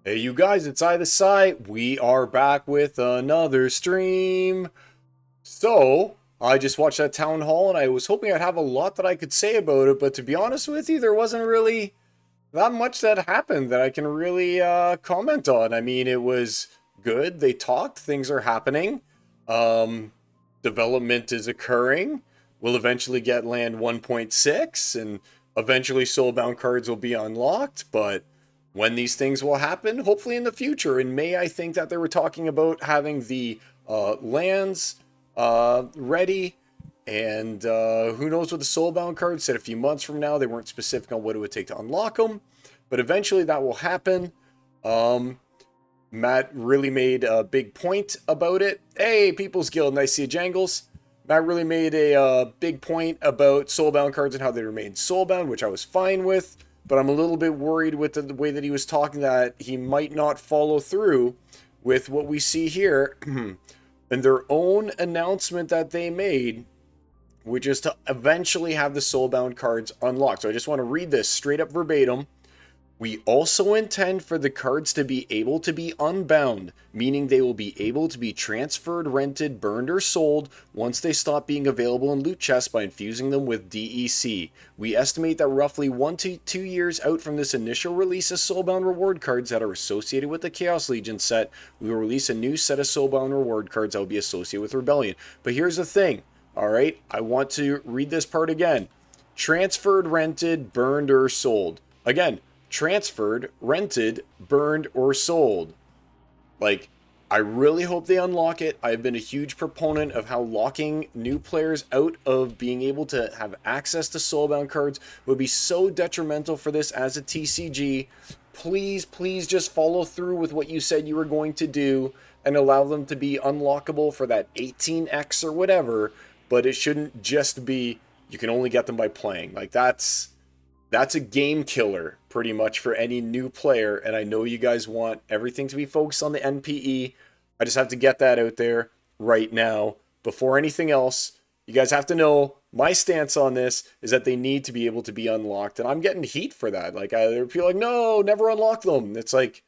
Hey, you guys, it's I the Site. We are back with another stream. So, I just watched that town hall and I was hoping I'd have a lot that I could say about it, but to be honest with you, there wasn't really that much that happened that I can really comment on. I mean, it was good. They talked, things are happening. Um, Development is occurring. We'll eventually get land 1.6 and eventually soulbound cards will be unlocked, but when these things will happen, hopefully in the future. In May, I think that they were talking about having the lands ready, and who knows what the soulbound cards said a few months from now. They weren't specific on what it would take to unlock them, but eventually that will happen. Um, Matt really made a big point about it. Hey, People's Guild, nice to see you, Jangles. Matt really made a big point about soulbound cards and how they remain soulbound, which I was fine with. But I'm a little bit worried with the way that he was talking that he might not follow through with what we see here in their own announcement that they made, which is to eventually have the soulbound cards unlocked. So I just want to read this straight up verbatim. We also intend for the cards to be able to be unbound, meaning they will be able to be transferred, rented, burned, or sold once they stop being available in loot chests by infusing them with DEC. We estimate that roughly 1 to 2 years out from this initial release of soulbound reward cards that are associated with the Chaos Legion set, we will release a new set of soulbound reward cards that will be associated with Rebellion. But here's the thing, alright? I want to read this part again. Transferred, rented, burned, or sold. Again, transferred, rented, burned, or sold. Like, I really hope they unlock it. I've been a huge proponent of how locking new players out of being able to have access to soulbound cards would be so detrimental for this as a TCG. Please, please just follow through with what you said you were going to do and allow them to be unlockable for that 18x or whatever, but it shouldn't just be you can only get them by playing. Like, that's a game killer pretty much for any new player, and I know you guys want everything to be focused on the NPE. I just have to get that out there right now. Before anything else, you guys have to know my stance on this is that they need to be able to be unlocked, and I'm getting heat for that. Like, there are people like, no, never unlock them. It's like,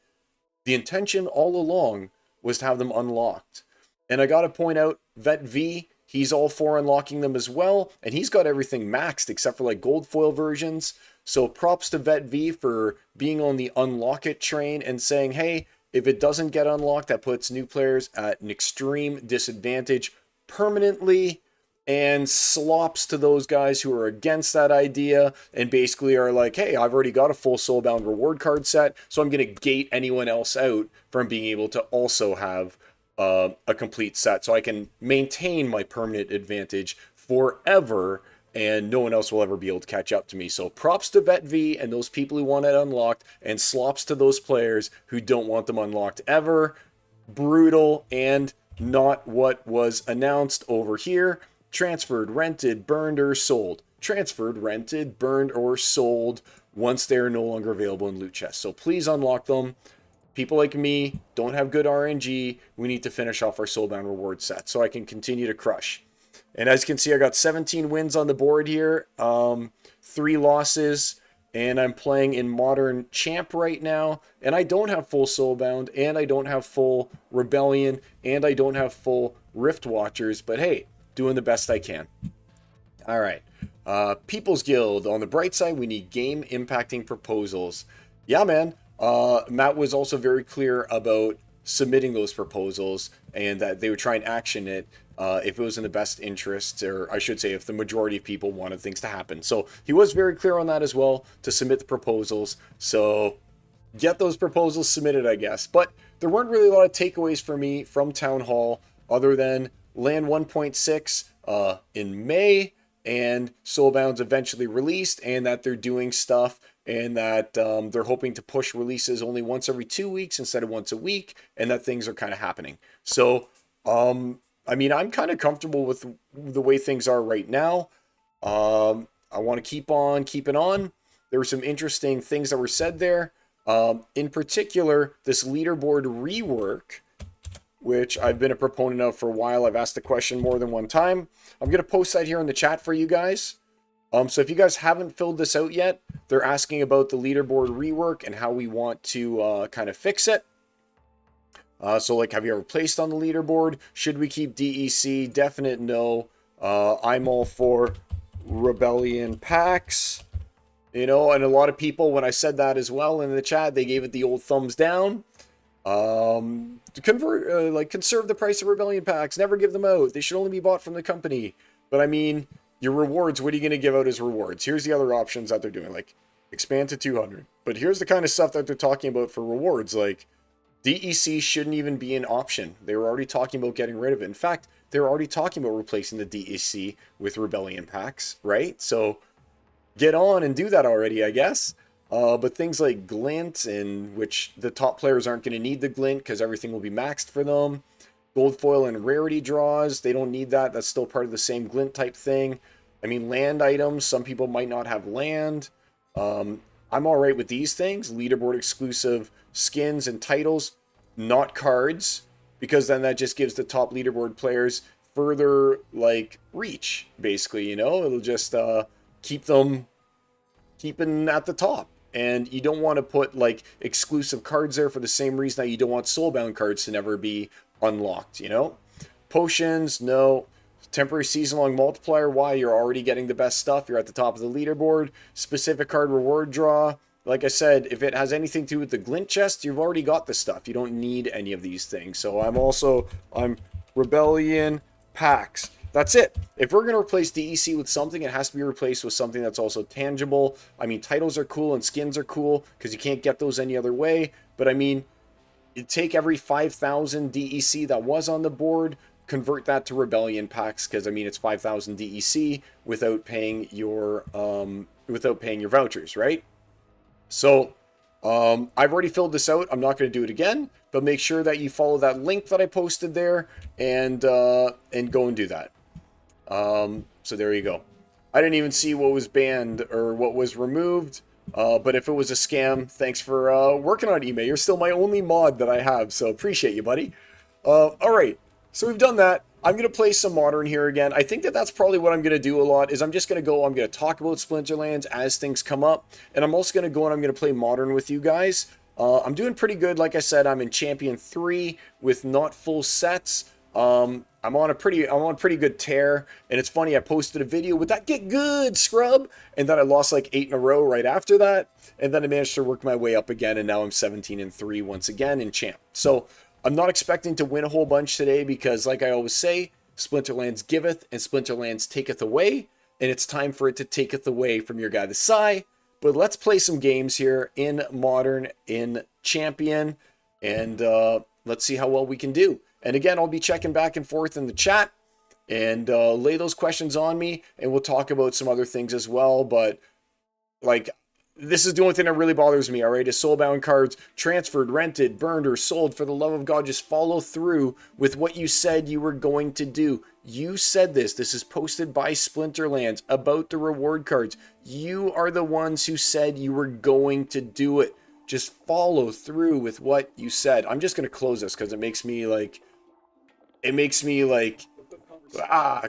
the intention all along was to have them unlocked. And I gotta point out, Vet V, he's all for unlocking them as well, and he's got everything maxed except for like gold foil versions. So props to Vet V for being on the unlock it train and saying, hey, if it doesn't get unlocked, that puts new players at an extreme disadvantage permanently, and slops to those guys who are against that idea and basically are like, hey, I've already got a full soulbound reward card set, so I'm going to gate anyone else out from being able to also have a complete set, so I can maintain my permanent advantage forever, and no one else will ever be able to catch up to me. So props to Vet V and those people who want it unlocked, and slops to those players who don't want them unlocked ever. Brutal and not what was announced over here. Transferred, rented, burned, or sold. Transferred, rented, burned, or sold once they are no longer available in loot chests. So please unlock them. People like me don't have good RNG. We need to finish off our soulbound reward set so I can continue to crush. And as you can see, I got 17 wins on the board here, 3 losses, and I'm playing in Modern Champ right now, and I don't have full Soulbound, and I don't have full Rebellion, and I don't have full Rift Watchers, but hey, doing the best I can. All right, People's Guild. On the bright side, we need game-impacting proposals. Yeah, man. Matt was also very clear about submitting those proposals and that they would try and action it if it was in the best interest, or I should say if the majority of people wanted things to happen. So he was very clear on that as well, to submit the proposals. So get those proposals submitted, I guess. But there weren't really a lot of takeaways for me from Town Hall other than land 1.6 in May, and Soulbound's eventually released, and that they're doing stuff, and that they're hoping to push releases only once every 2 weeks instead of once a week, and that things are kind of happening. So, I mean, I'm kind of comfortable with the way things are right now. I want to keep on keeping on. There were some interesting things that were said there. In particular, this leaderboard rework, which I've been a proponent of for a while. I've asked the question more than one time. I'm going to post that here in the chat for you guys. So if you guys haven't filled this out yet, they're asking about the leaderboard rework and how we want to kind of fix it. So like, have you ever placed on the leaderboard? Should we keep DEC? Definite no. I'm all for rebellion packs. You know, and a lot of people, when I said that as well in the chat, they gave it the old thumbs down. To convert, like, conserve the price of rebellion packs. Never give them out. They should only be bought from the company. But I mean, your rewards, what are you going to give out as rewards? Here's the other options that they're doing, like expand to 200. But here's the kind of stuff that they're talking about for rewards, like DEC shouldn't even be an option. They were already talking about getting rid of it. In fact, they were already talking about replacing the DEC with rebellion packs, right? So get on and do that already, I guess. But things like glint, in which the top players aren't going to need the glint because everything will be maxed for them. Gold foil and rarity draws, they don't need that. That's still part of the same glint type thing. I mean, land items, some people might not have land. I'm all right with these things. Leaderboard exclusive skins and titles, not cards, because then that just gives the top leaderboard players further, like, reach, basically, you know? It'll just keep them keeping at the top. And you don't want to put, like, exclusive cards there for the same reason that you don't want soulbound cards to never be unlocked, you know? Potions, no. Temporary season-long multiplier, why? You're already getting the best stuff. You're at the top of the leaderboard. Specific card reward draw. Like I said, if it has anything to do with the glint chest, you've already got the stuff. You don't need any of these things. So I'm Rebellion packs. That's it. If we're going to replace DEC with something, it has to be replaced with something that's also tangible. I mean, titles are cool and skins are cool because you can't get those any other way. But I mean, you take every 5,000 DEC that was on the board, convert that to rebellion packs, because I mean it's 5,000 DEC without paying your vouchers, right? So I've already filled this out. I'm not going to do it again, but make sure that you follow that link that I posted there and go and do that. So there you go. I didn't even see what was banned or what was removed. But if it was a scam, thanks for working on it, Ime. You're still my only mod that I have, so appreciate you, buddy. All right, so we've done that. I'm going to play some Modern here again. I think that that's probably what I'm going to do a lot, is I'm just going to talk about Splinterlands as things come up, and I'm also going to go and I'm going to play Modern with you guys. I'm doing pretty good. Like I said, I'm in Champion 3 with not full sets. I'm on a pretty good tear, and it's funny, I posted a video with that get good scrub, and then I lost like 8 in a row right after that, and then I managed to work my way up again, and now I'm 17-3 once again in champ. So I'm not expecting to win a whole bunch today because, like I always say, Splinterlands giveth and Splinterlands taketh away, and it's time for it to taketh away from your guy the Psy. But let's play some games here in Modern, in Champion, and let's see how well we can do. And again, I'll be checking back and forth in the chat and lay those questions on me, and we'll talk about some other things as well. But, like, this is the only thing that really bothers me, all right, is soulbound cards transferred, rented, burned, or sold. For the love of God, just follow through with what you said you were going to do. You said this. This is posted by Splinterlands about the reward cards. You are the ones who said you were going to do it. Just follow through with what you said. I'm just going to close this because it makes me like,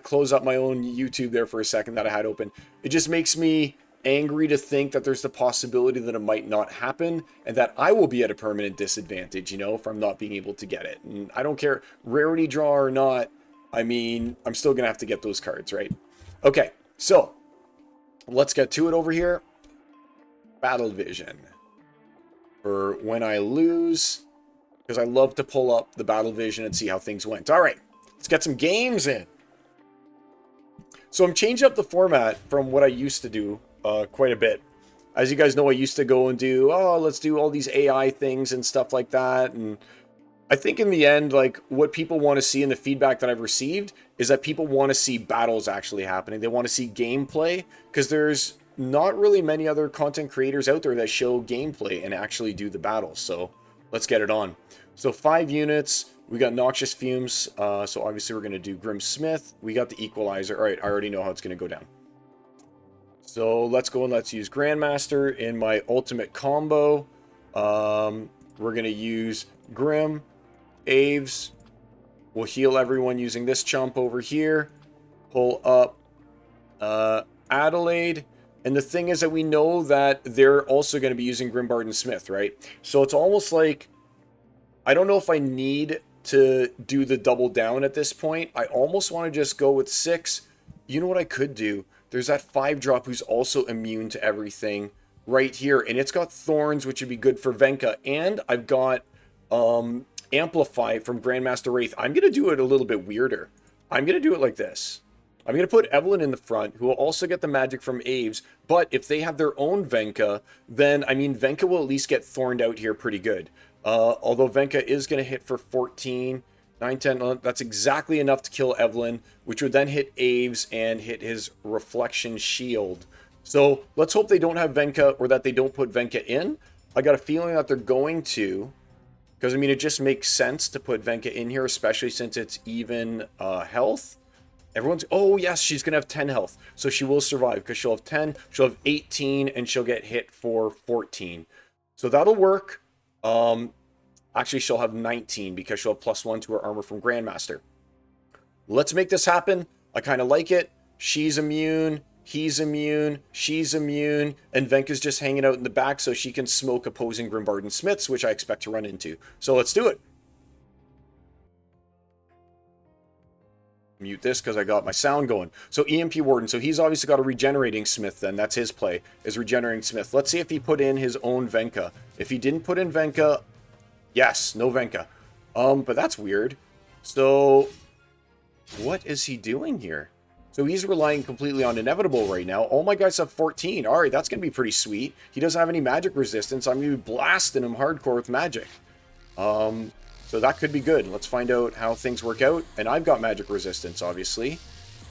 close up my own YouTube there for a second that I had open. It just makes me angry to think that there's the possibility that it might not happen and that I will be at a permanent disadvantage, you know, from not being able to get it. And I don't care, rarity draw or not, I mean, I'm still going to have to get those cards, right? Okay, so let's get to it over here. Battle Vision. For when I lose, because I love to pull up the Battle Vision and see how things went. All right, let's get some games in. So I'm changing up the format from what I used to do quite a bit. As you guys know, I used to go and do, let's do all these AI things and stuff like that. And I think in the end, like, what people want to see in the feedback that I've received is that people want to see battles actually happening. They want to see gameplay, because there's not really many other content creators out there that show gameplay and actually do the battles. So let's get it on. So 5 units. We got Noxious Fumes. So obviously we're going to do Grim Smith. We got the Equalizer. All right, I already know how it's going to go down. So let's go and let's use Grandmaster in my ultimate combo. We're going to use Grim, Aves. We'll heal everyone using this chump over here. Pull up Adelaide. And the thing is that we know that they're also going to be using Grimbard and Smith, right? So it's almost like, I don't know if I need to do the double down at this point. I almost want to just go with 6. You know what I could do? There's that 5-drop who's also immune to everything right here. And it's got Thorns, which would be good for Venka. And I've got Amplify from Grandmaster Wraith. I'm going to do it a little bit weirder. I'm going to do it like this. I'm going to put Evelyn in the front, who will also get the magic from Aves. But if they have their own Venka, then, I mean, Venka will at least get thorned out here pretty good. Although Venka is going to hit for 14, 9, 10, 11, that's exactly enough to kill Evelyn, which would then hit Aves and hit his reflection shield. So let's hope they don't have Venka, or that they don't put Venka in. I got a feeling that they're going to, because I mean, it just makes sense to put Venka in here, especially since it's even health. Everyone's, oh yes, she's going to have 10 health. So she will survive because she'll have 10, she'll have 18, and she'll get hit for 14. So that'll work. Actually, she'll have 19 because she'll have +1 to her armor from Grandmaster. Let's make this happen. I kind of like it. She's immune. He's immune. She's immune. And Venka's just hanging out in the back so she can smoke opposing Grimbard and Smiths, which I expect to run into. So let's do it. Mute this because I got my sound going. So EMP Warden. So he's obviously got a regenerating Smith then. That's his play, is regenerating Smith. Let's see if he put in his own Venka. If he didn't put in Venka, yes, no Venka. But that's weird. So what is he doing here? So he's relying completely on Inevitable right now. All my guys have 14. All right, that's going to be pretty sweet. He doesn't have any magic resistance. I'm going to be blasting him hardcore with magic. So that could be good. Let's find out how things work out. And I've got magic resistance, obviously.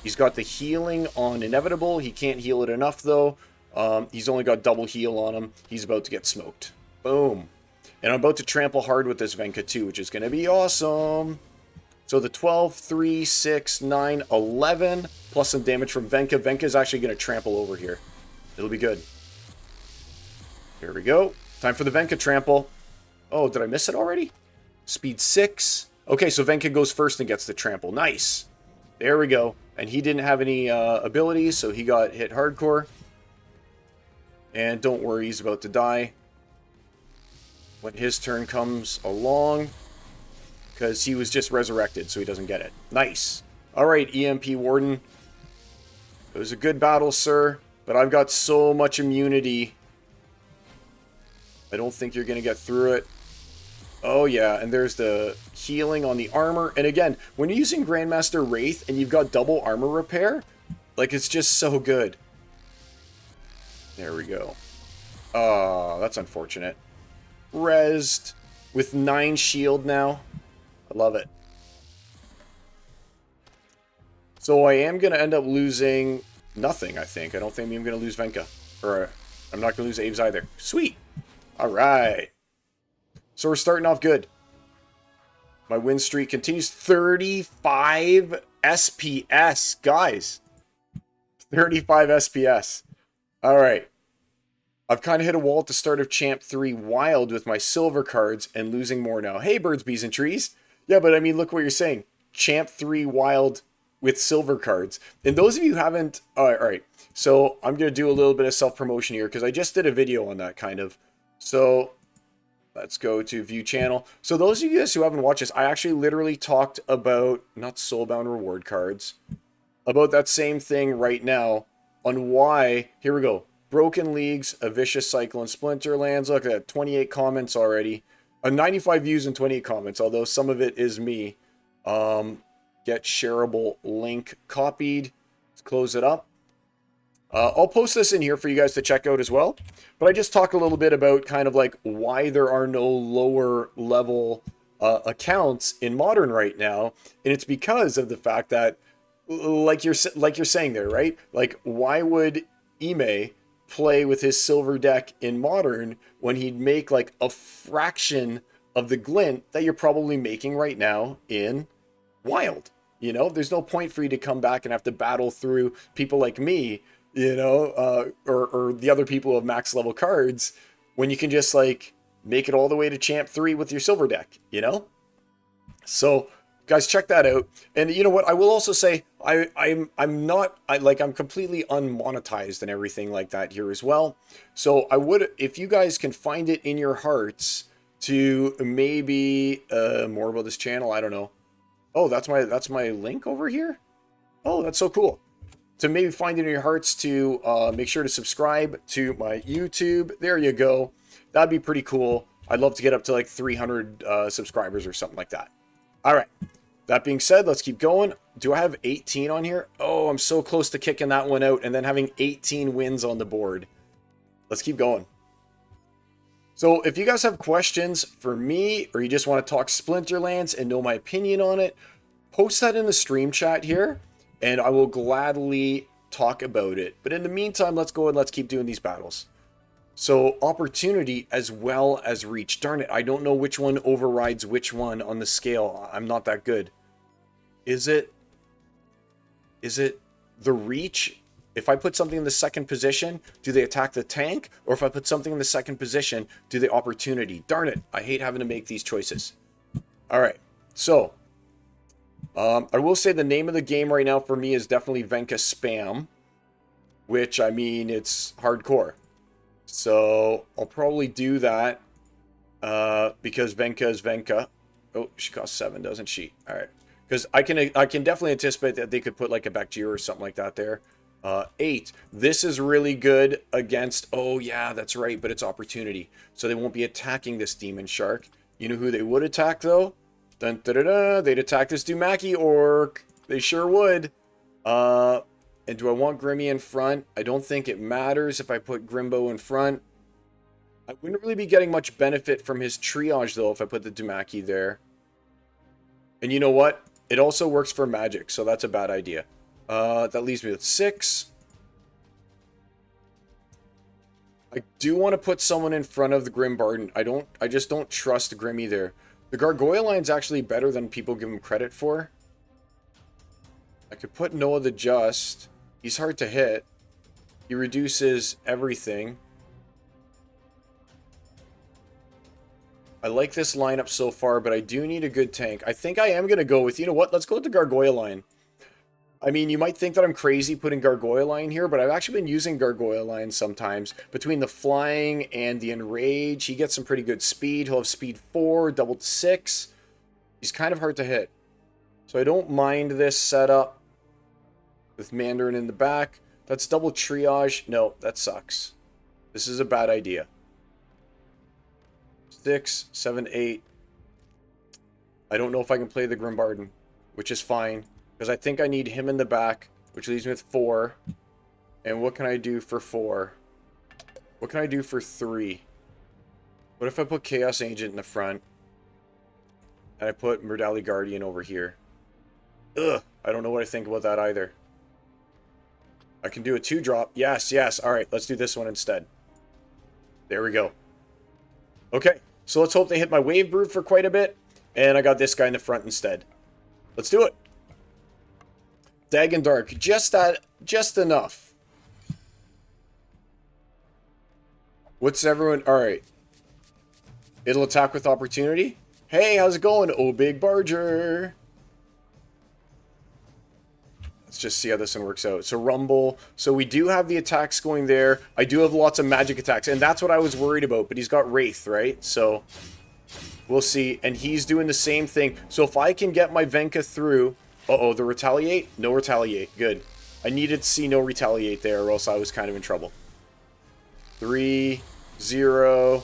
He's got the healing on Inevitable. He can't heal it enough, though. He's only got double heal on him. He's about to get smoked. Boom. And I'm about to trample hard with this Venka, too, which is going to be awesome. So the 12, 3, 6, 9, 11, plus some damage from Venka. Venka is actually going to trample over here. It'll be good. Here we go. Time for the Venka trample. Oh, did I miss it already? Speed 6. Okay, so Venka goes first and gets the trample. Nice. There we go. And he didn't have any abilities, so he got hit hardcore. And don't worry, he's about to die when his turn comes along, because he was just resurrected, so he doesn't get it. Nice. All right, EMP Warden. It was a good battle, sir, but I've got so much immunity. I don't think you're going to get through it. Oh yeah, and there's the healing on the armor. And again, when you're using Grandmaster Wraith and you've got double armor repair, like, it's just so good. There we go. Oh, that's unfortunate. Rezzed with 9 shield now. I love it. So I am going to end up losing nothing, I think. I don't think I'm going to lose Venka. Or I'm not going to lose Aves either. Sweet. All right. So we're starting off good. My win streak continues. 35 SPS. Guys. 35 SPS. All right. I've kind of hit a wall at the start of Champ 3 Wild with my silver cards and losing more now. Hey, birds, bees, and trees. Yeah, but I mean, look what you're saying. Champ 3 Wild with silver cards. And those of you who haven't... All right. So I'm going to do a little bit of self-promotion here because I just did a video on that, kind of. So... let's go to view channel. So those of you guys who haven't watched this, I actually literally talked about, not soulbound reward cards, about that same thing right now on why, here we go, Broken Leagues, A Vicious Cycle, and Splinterlands. Look at that, 28 comments already. 95 views and 28 comments, although some of it is me. Get shareable link copied. Let's close it up. I'll post this in here for you guys to check out as well. But I just talk a little bit about kind of like why there are no lower level accounts in Modern right now. And it's because of the fact that, like you're saying there, right? Like, why would Ime play with his silver deck in Modern when he'd make like a fraction of the glint that you're probably making right now in Wild? You know, there's no point for you to come back and have to battle through people like me, you know, or the other people who have max level cards, when you can just like make it all the way to Champ 3 with your silver deck, you know? So Guys, check that out. And you know what? I will also say I'm completely unmonetized and everything like that here as well. So I would, if you guys can find it in your hearts to maybe more about this channel, I don't know. Oh, that's my link over here. Oh, that's so cool. To maybe find it in your hearts to make sure to subscribe to my YouTube. There you go. That'd be pretty cool. I'd love to get up to like 300 subscribers or something like that. All right. That being said, let's keep going. Do I have 18 on here? Oh, I'm so close to kicking that one out and then having 18 wins on the board. Let's keep going. So if you guys have questions for me, or you just want to talk Splinterlands and know my opinion on it, post that in the stream chat here, and I will gladly talk about it. But in the meantime, let's go and let's keep doing these battles. So opportunity as well as reach. Darn it, I don't know which one overrides which one on the scale. I'm not that good. Is it the reach? If I put something in the second position, do they attack the tank? Or if I put something in the second position, do they opportunity? Darn it, I hate having to make these choices. All right, so I will say the name of the game right now for me is definitely Venka Spam, which, I mean, it's hardcore. So I'll probably do that because Venka is Venka. Oh, she costs 7, doesn't she? All right. Because I can definitely anticipate that they could put like a Bacteria or something like that there. 8. This is really good against... Oh, yeah, that's right, but it's opportunity. So they won't be attacking this Demon Shark. You know who they would attack, though? Dun, da, da, da. They'd attack this Dumaki Orc. They sure would. And do I want Grimmy in front? I don't think it matters if I put Grimbo in front. I wouldn't really be getting much benefit from his triage, though, if I put the Dumaki there. And you know what? It also works for magic, so that's a bad idea. That leaves me with 6. I do want to put someone in front of the Grim Barden. I just don't trust Grimmy there. The Gargoyle line's actually better than people give him credit for. I could put Noah the Just. He's hard to hit. He reduces everything. I like this lineup so far, but I do need a good tank. I think I am going to go with, you know what? Let's go with the Gargoyle line. I mean, you might think that I'm crazy putting Gargoyle line here, but I've actually been using Gargoyle line sometimes. Between the flying and the enrage, he gets some pretty good speed. He'll have speed 4, doubled 6. He's kind of hard to hit. So I don't mind this setup with Mandarin in the back. That's double triage. No, that sucks. This is a bad idea. 6, 7, 8. I don't know if I can play the Grimbarden, which is fine. Because I think I need him in the back, which leaves me with 4. And what can I do for 4? What can I do for 3? What if I put Chaos Agent in the front? And I put Murdali Guardian over here. Ugh, I don't know what I think about that either. I can do a 2-drop. Yes, yes. Alright, let's do this one instead. There we go. Okay, so let's hope they hit my Wave Brood for quite a bit. And I got this guy in the front instead. Let's do it. Dagon Dark, just enough. What's everyone? All right. It'll attack with opportunity. Hey, how's it going? Oh, big Barger. Let's just see how this one works out. So Rumble. So we do have the attacks going there. I do have lots of magic attacks, and that's what I was worried about. But he's got Wraith, right? So we'll see. And he's doing the same thing. So if I can get my Venka through... Uh-oh, the retaliate? No retaliate. Good. I needed to see no retaliate there, or else I was kind of in trouble. 3, 0.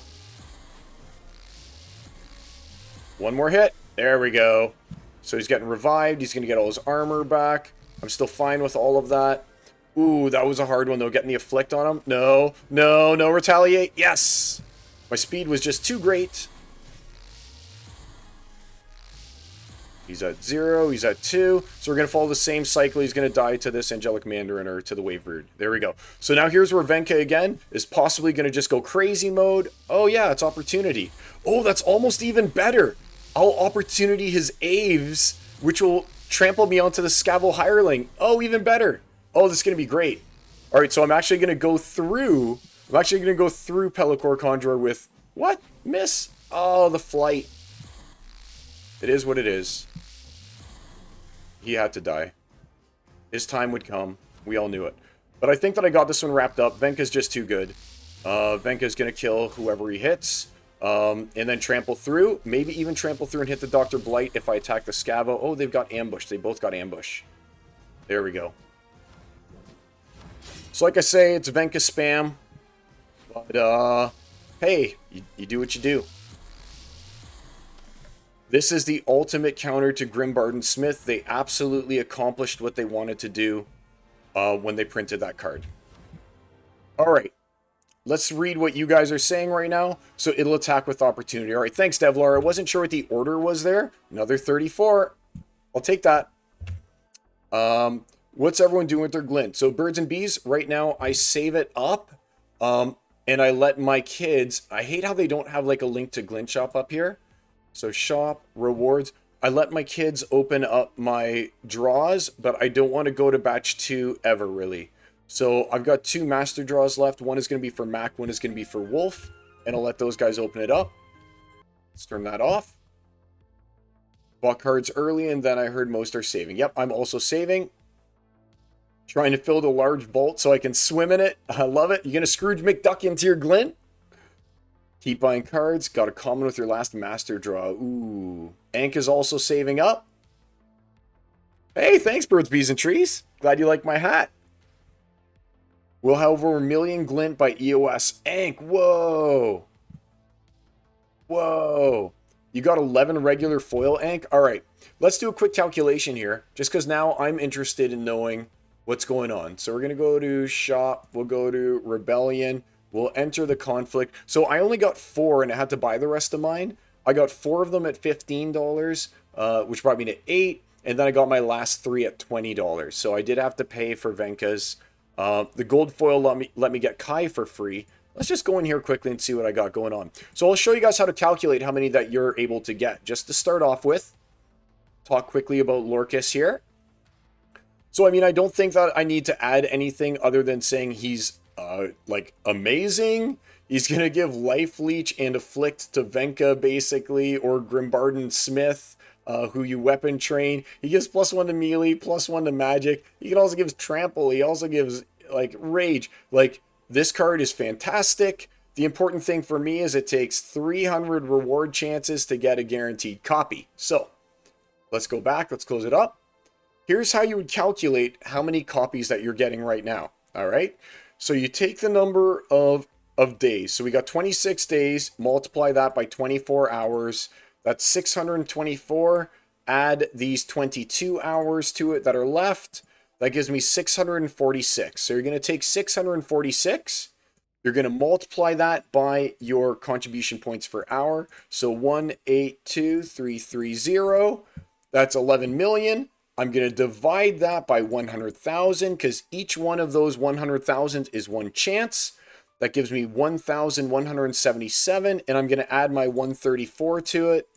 One more hit. There we go. So he's getting revived. He's going to get all his armor back. I'm still fine with all of that. Ooh, that was a hard one, though. Getting the Afflict on him. No, no, no retaliate. Yes! My speed was just too great. He's at 0, he's at 2. So we're going to follow the same cycle. He's going to die to this Angelic Mandarin or to the Wave Brood. There we go. So now here's where Venka again is possibly going to just go crazy mode. Oh yeah, it's opportunity. Oh, that's almost even better. I'll opportunity his Aves, which will trample me onto the Scavo Hireling. Oh, even better. Oh, this is going to be great. All right, so I'm actually going to go through... Pelacor Conjurer with... What? Miss? Oh, the flight. It is what it is. He had to die. His time would come. We all knew it. But I think that I got this one wrapped up. Venka's just too good. Venka's going to kill whoever he hits. And then trample through. Maybe even trample through and hit the Dr. Blight if I attack the Scavo. Oh, they've got ambush. They both got ambush. There we go. So like I say, it's Venka spam. But, hey, you do what you do. This is the ultimate counter to Grimbarden Smith. They absolutely accomplished what they wanted to do when they printed that card. All right. Let's read what you guys are saying right now. So it'll attack with opportunity. All right, thanks, Devlar. I wasn't sure what the order was there. Another 34. I'll take that. What's everyone doing with their glint? So birds and bees, right now, I save it up. And I let my kids... I hate how they don't have like a link to glint shop up here. So shop, rewards. I let my kids open up my draws, but I don't want to go to batch 2 ever, really. So I've got 2 master draws left. One is going to be for Mac, one is going to be for Wolf. And I'll let those guys open it up. Let's turn that off. Bought cards early, and then I heard most are saving. Yep, I'm also saving. Trying to fill the large vault so I can swim in it. I love it. You're going to Scrooge McDuck into your glint? Keep buying cards. Got a common with your last master draw. Ooh. Ank is also saving up. Hey, thanks, birds, bees, and trees. Glad you like my hat. We'll have over 1 million glint by EOS. Ank, whoa. Whoa. You got 11 regular foil, Ank? All right. Let's do a quick calculation here, just because now I'm interested in knowing what's going on. So we're going to go to shop. We'll go to rebellion. We'll enter the conflict. So I only got 4 and I had to buy the rest of mine. I got 4 of them at $15, which brought me to 8. And then I got my last 3 at $20. So I did have to pay for Venka's. The gold foil let me get Kai for free. Let's just go in here quickly and see what I got going on. So I'll show you guys how to calculate how many that you're able to get. Just to start off with, talk quickly about Lorcus here. So, I mean, I don't think that I need to add anything other than saying he's, like, amazing. He's going to give Life Leech and Afflict to Venka, basically, or Grimbarden Smith, who you weapon train. He gives +1 to melee, +1 to magic. He can also give Trample. He also gives, like, Rage. Like, this card is fantastic. The important thing for me is it takes 300 reward chances to get a guaranteed copy. So, let's go back. Let's close it up. Here's how you would calculate how many copies that you're getting right now. All right. So you take the number of days. So we got 26 days, multiply that by 24 hours. That's 624. Add these 22 hours to it that are left. That gives me 646. So you're going to take 646. You're going to multiply that by your contribution points per hour. So 182,330. That's 11 million. I'm going to divide that by 100,000 because each one of those 100,000 is one chance. That gives me 1,177, and I'm going to add my 134 to it.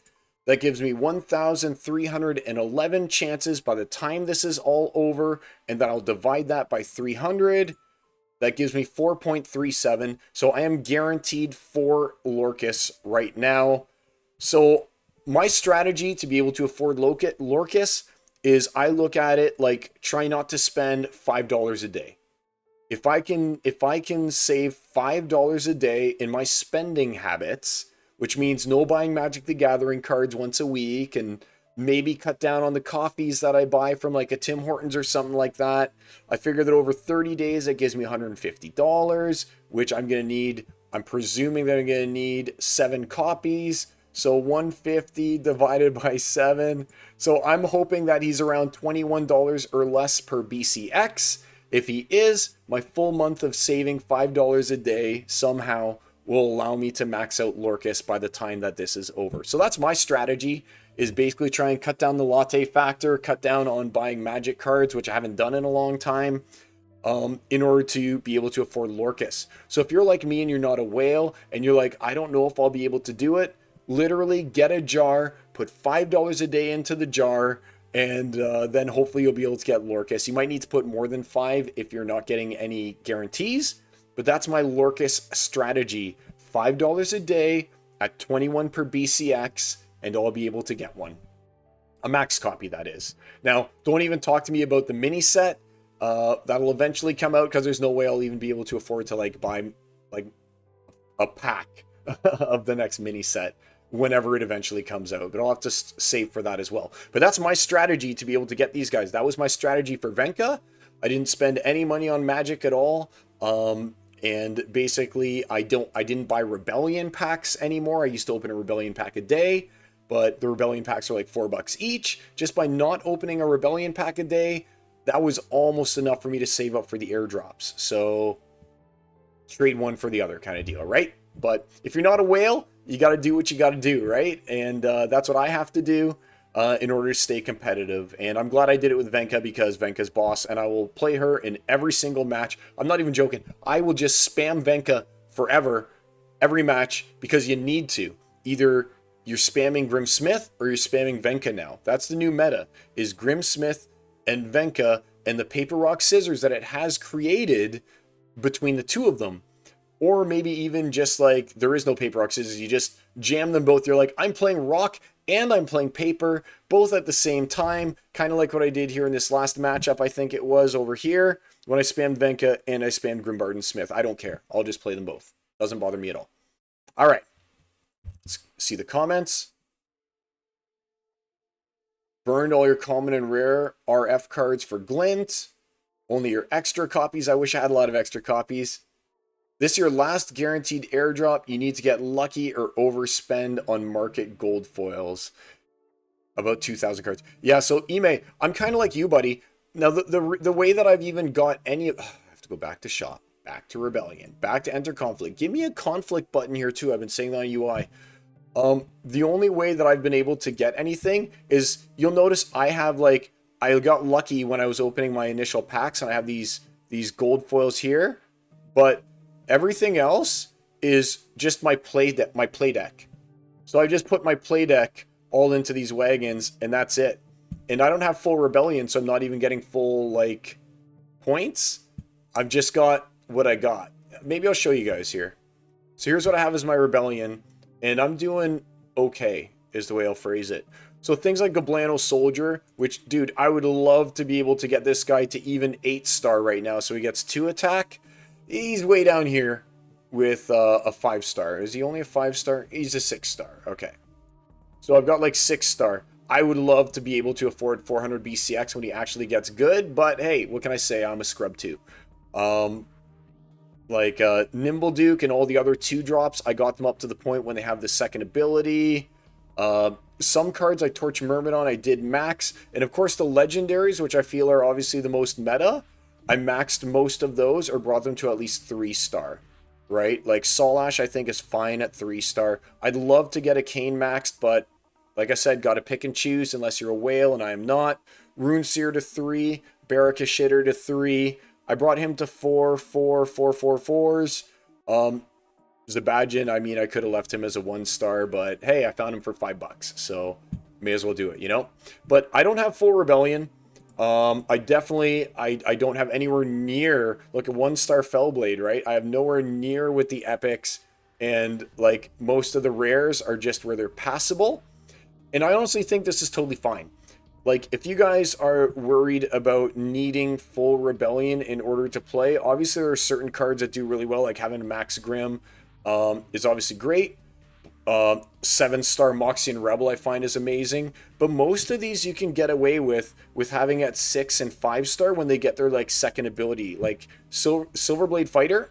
That gives me 1,311 chances by the time this is all over, and then I'll divide that by 300. That gives me 4.37. So I am guaranteed 4 Lorcus right now. So my strategy to be able to afford Lorcus is I look at it like try not to spend $5 a day. If I can save $5 a day in my spending habits, which means no buying Magic the Gathering cards once a week and maybe cut down on the coffees that I buy from like a Tim Hortons or something like that. I figure that over 30 days, it gives me $150, which I'm presuming that I'm going to need 7 copies. So 150 divided by 7. So I'm hoping that he's around $21 or less per BCX. If he is, my full month of saving $5 a day somehow will allow me to max out Lorcus by the time that this is over. So that's my strategy, is basically try and cut down the latte factor, cut down on buying Magic cards, which I haven't done in a long time, in order to be able to afford Lorcus. So if you're like me and you're not a whale and you're like, I don't know if I'll be able to do it, literally get a jar, put $5 a day into the jar, and then hopefully you'll be able to get Lorcus. You might need to put more than 5 if you're not getting any guarantees, but that's my Lorcus strategy. $5 a day at 21 per BCX, and I'll be able to get one. A max copy, that is. Now, don't even talk to me about the mini set. That'll eventually come out because there's no way I'll even be able to afford to like buy like a pack of the next mini set whenever it eventually comes out. But I'll have to save for that as well. But that's my strategy to be able to get these guys. That was my strategy for Venka. I didn't spend any money on magic at all. And basically I didn't buy Rebellion packs anymore. I used to open a Rebellion pack a day, but the Rebellion packs are like $4 each. Just by not opening a Rebellion pack a day, that was almost enough for me to save up for the airdrops. So trade one for the other kind of deal, right? But if you're not a whale, you got to do what you got to do, right? And that's what I have to do in order to stay competitive. And I'm glad I did it with Venka because Venka's boss, and I will play her in every single match. I'm not even joking. I will just spam Venka forever, every match, because you need to. Either you're spamming Grim Smith or you're spamming Venka now. That's the new meta, is Grim Smith and Venka and the paper, rock, scissors that it has created between the two of them. Or maybe even just like there is no paper, rock, scissors. You just jam them both. You're like, I'm playing rock and I'm playing paper both at the same time. Kind of like what I did here in this last matchup, I think it was over here when I spammed Venka and I spammed Grimbard and Smith. I don't care. I'll just play them both. Doesn't bother me at all. All right. Let's see the comments. Burned all your common and rare RF cards for Glint. Only your extra copies. I wish I had a lot of extra copies. This your last guaranteed airdrop. You need to get lucky or overspend on market gold foils. About 2,000 cards. Yeah, so Ime, I'm kind of like you, buddy. Now, the way that I've even got any of... I have to go back to shop, back to Rebellion, back to enter conflict. Give me a conflict button here, too. I've been saying that on UI. The only way that I've been able to get anything is, you'll notice I have, like... I got lucky when I was opening my initial packs, and I have these gold foils here. But... everything else is just my play deck. So I just put my play deck all into these wagons, and that's it. And I don't have full Rebellion, so I'm not even getting full, like, points. I've just got what I got. Maybe I'll show you guys here. So here's what I have as my Rebellion, and I'm doing okay, is the way I'll phrase it. So things like Goblano Soldier, which, dude, I would love to be able to get this guy to even 8-star right now, so he gets 2 attack. He's way down here with a 5-star. Is he only a 5-star? He's a 6-star. Okay. So I've got like 6-star. I would love to be able to afford 400 BCX when he actually gets good. But hey, what can I say? I'm a scrub too. Like Nimble Duke and all the other 2-drops, I got them up to the point when they have the second ability. Some cards I Torch Mermaid on, I did max. And of course the legendaries, which I feel are obviously the most meta, I maxed most of those or brought them to at least 3-star, right? Like Solash, I think, is fine at 3-star. I'd love to get a Kane maxed, but like I said, got to pick and choose unless you're a whale, and I am not. Runeseer to 3, Barakashitter to 3. I brought him to 4, 4, 4, 4, 4s. Zabadjin, I mean, I could have left him as a 1-star, but hey, I found him for $5, so may as well do it, you know? But I don't have full Rebellion. I don't have anywhere near, look at 1-star Fellblade, right? I have nowhere near with the epics, and like most of the rares are just where they're passable. And I honestly think this is totally fine. Like, if you guys are worried about needing full Rebellion in order to play, obviously there are certain cards that do really well, like having Max Grim is obviously great. 7-star Moxian Rebel I find is amazing, but most of these you can get away with having at 6 and 5-star when they get their like second ability. Like Silverblade Fighter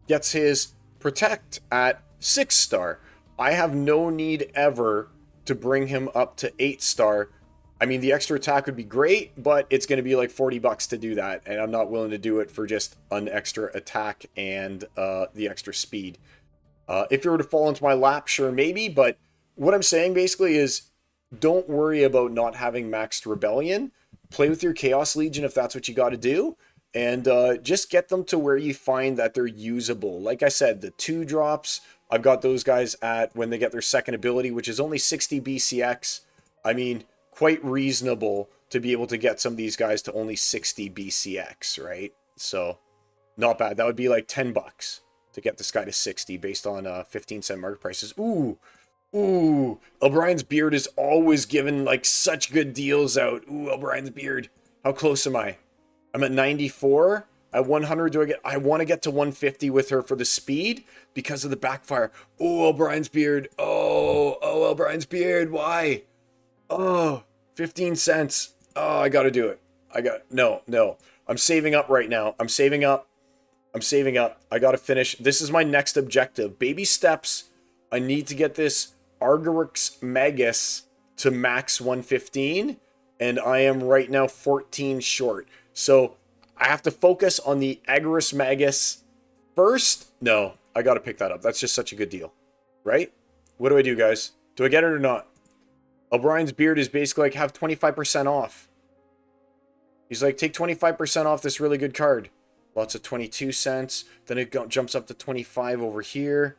gets his Protect at 6-star. I have no need ever to bring him up to 8-star. I mean, the extra attack would be great, but it's going to be like $40 to do that, and I'm not willing to do it for just an extra attack and the extra speed. If you were to fall into my lap, sure, maybe. But what I'm saying basically is don't worry about not having maxed Rebellion. Play with your Chaos Legion if that's what you got to do. And just get them to where you find that they're usable. Like I said, the 2-drops, I've got those guys at when they get their second ability, which is only 60 BCX. I mean, quite reasonable to be able to get some of these guys to only 60 BCX, right? So, not bad. That would be like $10 to get this guy to 60 based on 15-cent market prices. Ooh, Ooh, O'Brien's beard is always giving like such good deals out. Ooh, O'Brien's beard. How close am I? I'm at 94. At 100, I want to get to 150 with her for the speed because of the backfire. Oh, O'Brien's beard. Oh, O'Brien's beard. Why? Oh, 15 cents. Oh, I got to do it. No. I'm saving up right now. I'm saving up. I got to finish. This is my next objective. Baby steps. I need to get this Argyrox Magus to max 115. And I am right now 14 short. So I have to focus on the Argyrox Magus first. No, I got to pick that up. That's just such a good deal. Right? What do I do, guys? Do I get it or not? O'Brien's beard is basically like have 25% off. He's like, take 25% off this really good card. Lots of 22 cents. Then it jumps up to 25 over here.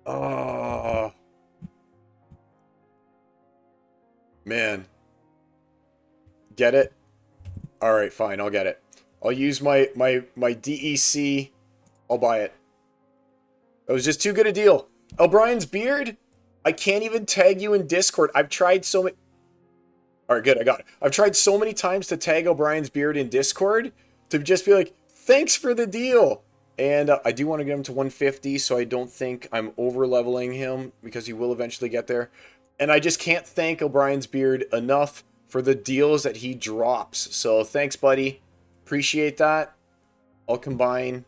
Oh. Man. Get it? Alright, fine, I'll get it. I'll use my DEC. I'll buy it. It was just too good a deal. O'Brien's beard? I can't even tag you in Discord. I've tried so many... Alright, good, I got it. I've tried so many times to tag O'Brien's beard in Discord to just be like, thanks for the deal. And I do want to get him to 150, so I don't think I'm over-leveling him because he will eventually get there. And I just can't thank O'Brien's beard enough for the deals that he drops. So thanks, buddy. Appreciate that. I'll combine.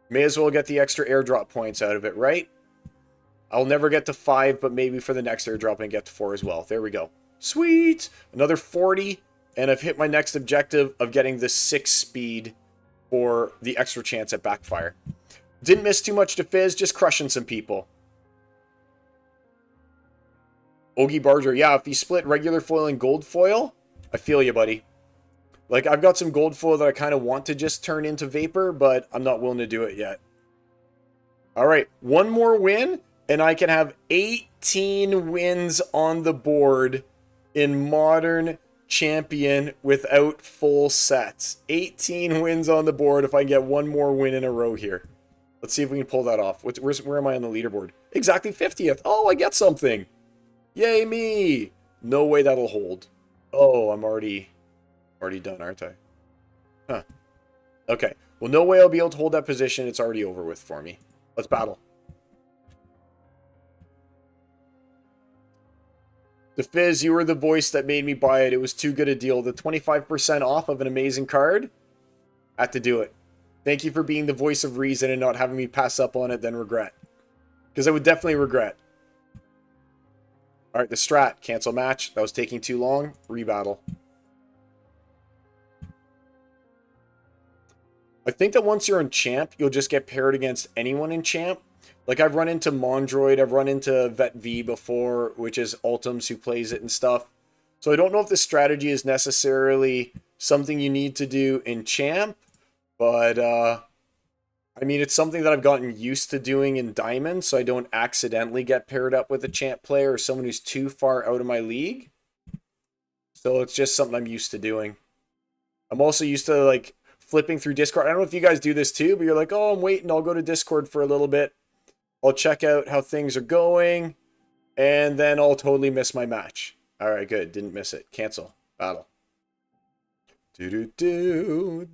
May as well get the extra airdrop points out of it, right? I'll never get to 5, but maybe for the next airdrop and get to 4 as well. There we go. Sweet! Another 40, and I've hit my next objective of getting the 6 speed for the extra chance at backfire. Didn't miss too much to Fizz, just crushing some people. Ogie Barger, yeah, if you split regular foil and gold foil, I feel you, buddy. Like, I've got some gold foil that I kind of want to just turn into vapor, but I'm not willing to do it yet. Alright, one more win, and I can have 18 wins on the board in Modern Champion without full sets. 18 wins on the board if I get one more win in a row here. Let's see if we can pull that off. Where am I on the leaderboard? Exactly 50th. Oh, I get something. Yay me. No way that'll hold. Oh, I'm already done, aren't I? Huh. Okay. Well, no way I'll be able to hold that position. It's already over with for me. Let's battle. The Fizz, you were the voice that made me buy it. It was too good a deal. The 25% off of an amazing card. Had to do it. Thank you for being the voice of reason and not having me pass up on it, then regret. Because I would definitely regret. Alright, the strat. Cancel match. That was taking too long. Rebattle. I think that once you're in Champ, you'll just get paired against anyone in Champ. Like, I've run into Mondroid, I've run into Vet V before, which is Ultims who plays it and stuff. So I don't know if this strategy is necessarily something you need to do in Champ, but, I mean, it's something that I've gotten used to doing in Diamond, so I don't accidentally get paired up with a Champ player or someone who's too far out of my league. So it's just something I'm used to doing. I'm also used to, like, flipping through Discord. I don't know if you guys do this too, but you're like, oh, I'm waiting, I'll go to Discord for a little bit. I'll check out how things are going, and then I'll totally miss my match. Alright, good. Didn't miss it. Cancel. Battle. Do-do-do.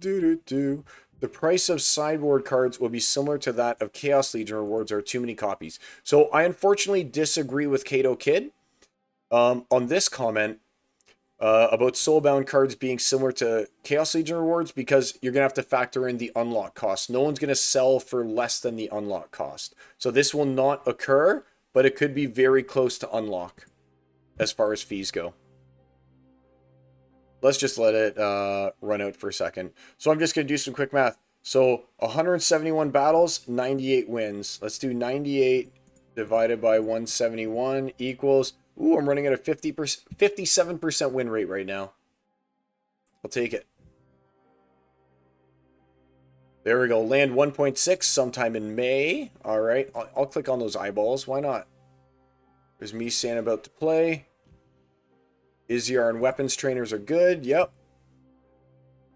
The price of sideboard cards will be similar to that of Chaos Legion rewards or too many copies. So I unfortunately disagree with Kato Kid on this comment about Soulbound cards being similar to Chaos Legion rewards because you're going to have to factor in the unlock cost. No one's going to sell for less than the unlock cost. So this will not occur, but it could be very close to unlock as far as fees go. Let's just let it run out for a second. So I'm just going to do some quick math. So 171 battles, 98 wins. Let's do 98 divided by 171 equals... Ooh, I'm running at a 57% win rate right now. I'll take it. There we go. Land 1.6 sometime in May. All right. I'll click on those eyeballs. Why not? There's me saying about to play. Iziar and weapons trainers are good. Yep.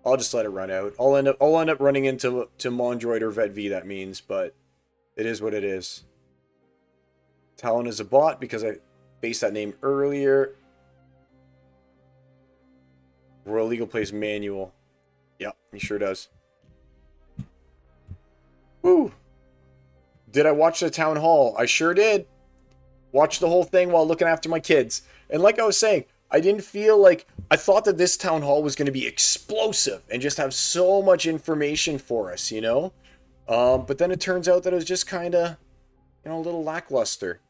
I'll just let it run out. I'll end up running into Mondroid or Vet V, that means, but it is what it is. Talon is a bot because I faced that name earlier. Royal Eagle plays manual. Yep, he sure does. Woo! Did I watch the town hall? I sure did. Watched the whole thing while looking after my kids. And like I was saying, I didn't feel like... I thought that this town hall was going to be explosive and just have so much information for us, you know? But then it turns out that it was just kind of, you know, a little lackluster.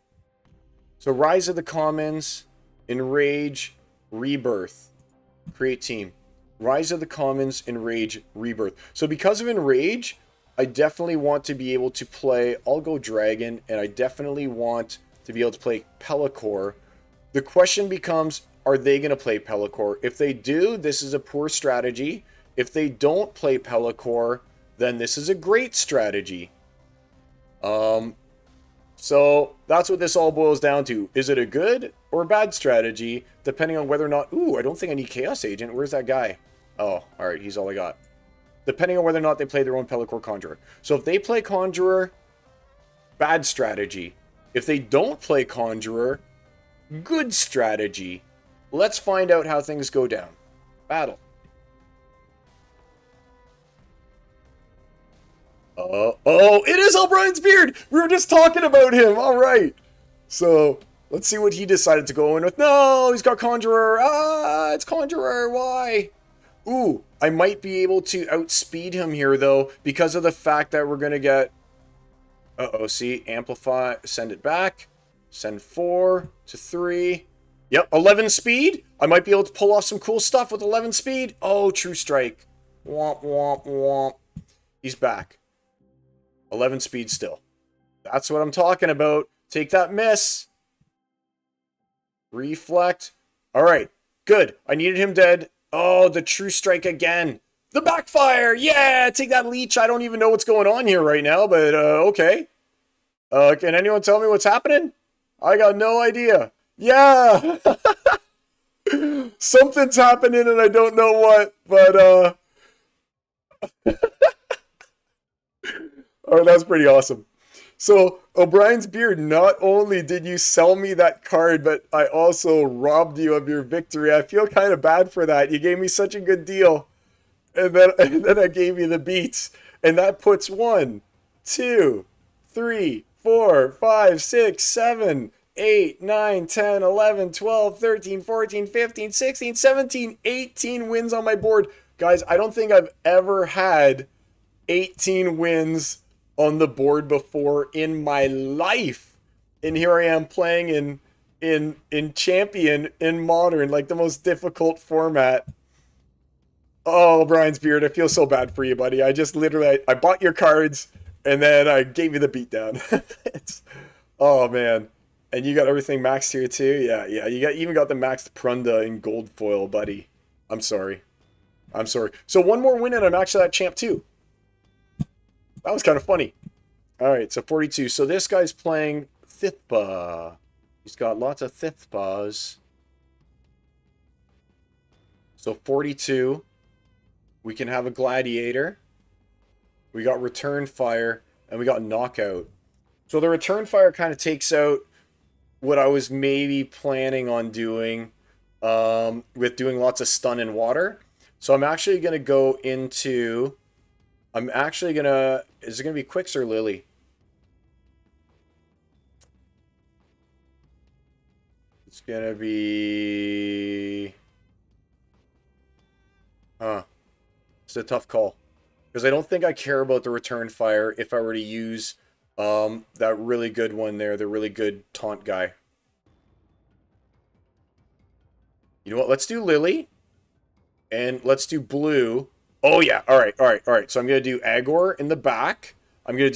So Rise of the Commons, Enrage, Rebirth. Create team. Rise of the Commons, Enrage, Rebirth. So because of Enrage, I definitely want to be able to play... I'll go Dragon, and I definitely want to be able to play Pelacor. The question becomes, are they going to play Pelacor? If they do, this is a poor strategy. If they don't play Pelacor, then this is a great strategy. So that's what this all boils down to. Is it a good or bad strategy, depending on whether or not... Ooh, I don't think I need Chaos Agent. Where's that guy? Oh, alright, he's all I got. Depending on whether or not they play their own Pelacor Conjurer. So if they play Conjurer, bad strategy. If they don't play Conjurer, good strategy. Let's find out how things go down. Battle. Oh, it is O'Brien's beard! We were just talking about him. All right. So, let's see what he decided to go in with. No, he's got Conjurer. Ah, it's Conjurer. Why? Ooh, I might be able to outspeed him here, though, because of the fact that we're going to get... Uh-oh, see? Amplify. Send it back. Send 4 to 3. Yep, 11 speed. I might be able to pull off some cool stuff with 11 speed. Oh, True Strike. Womp, womp, womp. He's back. 11 speed still. That's what I'm talking about. Take that miss. Reflect. All right, good. I needed him dead. Oh, the True Strike again. The backfire. Yeah, take that leech. I don't even know what's going on here right now, but okay. Can anyone tell me what's happening? I got no idea. Yeah. Something's happening and I don't know what, but oh, that's pretty awesome. So, O'Brien's beard, not only did you sell me that card, but I also robbed you of your victory. I feel kind of bad for that. You gave me such a good deal. And then I gave you the beats. And that puts 1, 2, 3, 4, 5, 6, 7, 8, 9, 10, 11, 12, 13, 14, 15, 16, 17, 18 wins on my board. Guys, I don't think I've ever had 18 wins on the board before in my life. And here I am playing in Champion in Modern, like the most difficult format. Oh, Brian's beard, I feel so bad for you, buddy. I just literally, I bought your cards and then I gave you the beatdown. Oh, man. And you got everything maxed here too? Yeah. You even got the maxed Prunda in gold foil, buddy. I'm sorry. So one more win and I'm actually that champ too. That was kind of funny. All right, so 42. So this guy's playing Thithpa. He's got lots of Thithpas. So 42. We can have a Gladiator. We got Return Fire. And we got Knockout. So the Return Fire kind of takes out what I was maybe planning on doing with doing lots of stun and water. So I'm actually going to go into... Is it going to be Quicks or Lily? It's going to be... It's a tough call. Because I don't think I care about the Return Fire if I were to use that really good one there, the really good taunt guy. You know what? Let's do Lily. And let's do blue. Oh, yeah. All right. So I'm going to do Agor in the back. I'm going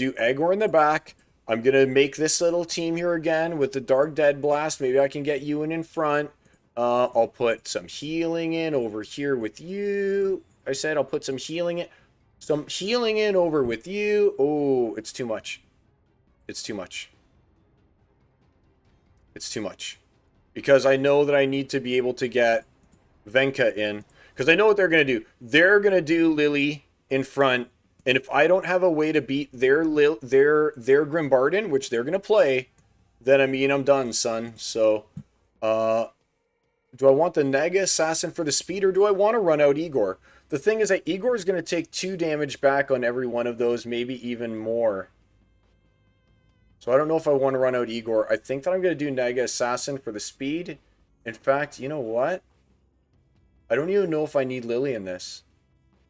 to make this little team here again with the Dark Dead Blast. Maybe I can get you in front. I'll put some healing in over here with you. I said I'll put some healing in over with you. Oh, it's too much. It's too much. Because I know that I need to be able to get Venka in. Because I know what they're going to do. They're going to do Lily in front. And if I don't have a way to beat their Grimbarden, which they're going to play, then I mean I'm done, son. So, do I want the Nega Assassin for the speed, or do I want to run out Igor? The thing is that Igor is going to take 2 damage back on every one of those, maybe even more. So I don't know if I want to run out Igor. I think that I'm going to do Nega Assassin for the speed. In fact, you know what? I don't even know if I need Lily in this.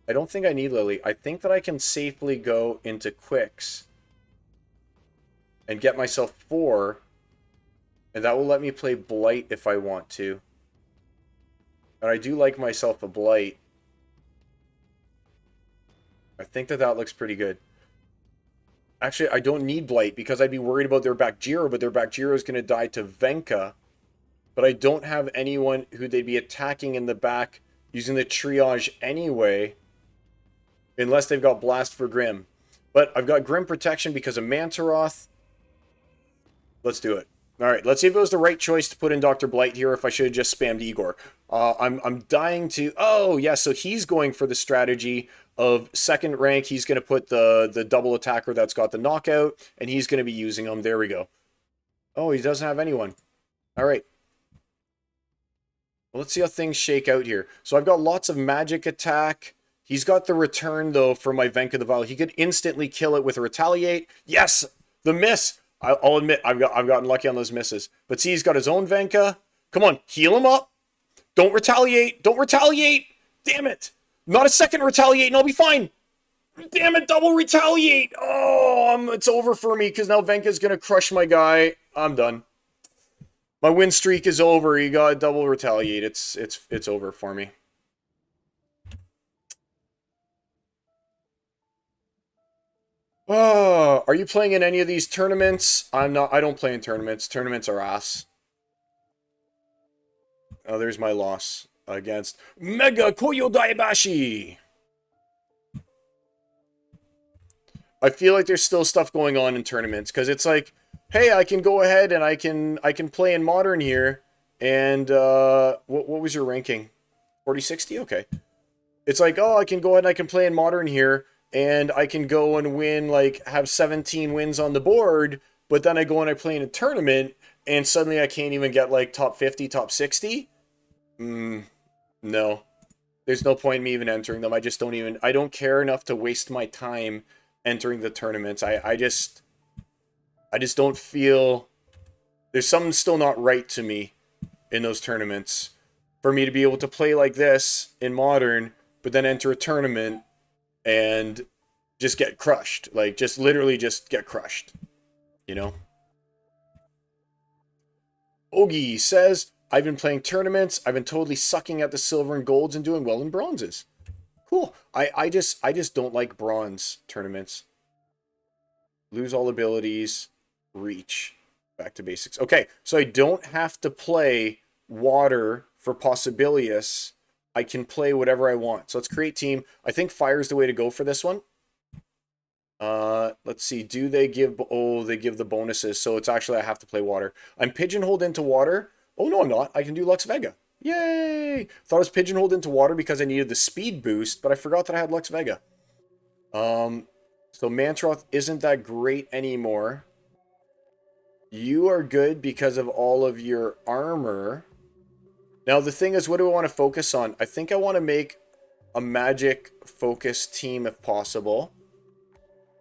I don't think I need Lily. I think that I can safely go into Quicks and get myself 4. And that will let me play Blight if I want to. And I do like myself a Blight. I think that that looks pretty good. Actually, I don't need Blight because I'd be worried about their Bakjiro, but their Bakjiro is going to die to Venka. But I don't have anyone who they'd be attacking in the back using the triage anyway. Unless they've got Blast for Grim. But I've got Grim Protection because of Mantaroth. Let's do it. Alright, let's see if it was the right choice to put in Dr. Blight here, if I should have just spammed Igor. I'm dying to... Oh, yeah, so he's going for the strategy of second rank. He's going to put the double attacker that's got the knockout, and he's going to be using them. There we go. Oh, he doesn't have anyone. Alright. Well, let's see how things shake out here. So I've got lots of magic attack. He's got the return, though, for my Venka the Vile. He could instantly kill it with a Retaliate. Yes! The miss! I'll admit, I've gotten lucky on those misses. But see, he's got his own Venka. Come on, heal him up. Don't retaliate. Don't retaliate. Damn it. Not a second retaliate and I'll be fine. Damn it, double retaliate. Oh, it's over for me because now Venka's going to crush my guy. I'm done. My win streak is over. He got double retaliate. It's over for me. Oh, are you playing in any of these tournaments? I'm not. I don't play in tournaments. Tournaments are ass. Oh, there's my loss against Mega Koyo Daibashi. I feel like there's still stuff going on in tournaments because it's like, hey, I can go ahead and I can play in Modern here. And what was your ranking? 4060? Okay. It's like, oh, I can go ahead and I can play in Modern here. And I can go and win, like, have 17 wins on the board, but then I go and I play in a tournament, and suddenly I can't even get, like, top 50, top 60? No. There's no point in me even entering them. I just don't even... I don't care enough to waste my time entering the tournaments. I just don't feel... There's something still not right to me in those tournaments. For me to be able to play like this in Modern, but then enter a tournament... and just get crushed. Like, just literally just get crushed. You know? Ogie says, I've been playing tournaments. I've been totally sucking at the silver and golds and doing well in bronzes. Cool. I just don't like bronze tournaments. Lose all abilities. Reach. Back to basics. Okay, so I don't have to play water for Possibilious. I can play whatever I want. So let's create team. I think fire is the way to go for this one. Let's see. Do they give... Oh, they give the bonuses. So it's actually I have to play water. I'm pigeonholed into water. Oh, no, I'm not. I can do Lux Vega. Yay! Thought I was pigeonholed into water because I needed the speed boost, but I forgot that I had Lux Vega. So Mantroth isn't that great anymore. You are good because of all of your armor. Now, the thing is, what do I want to focus on? I think I want to make a magic-focused team if possible.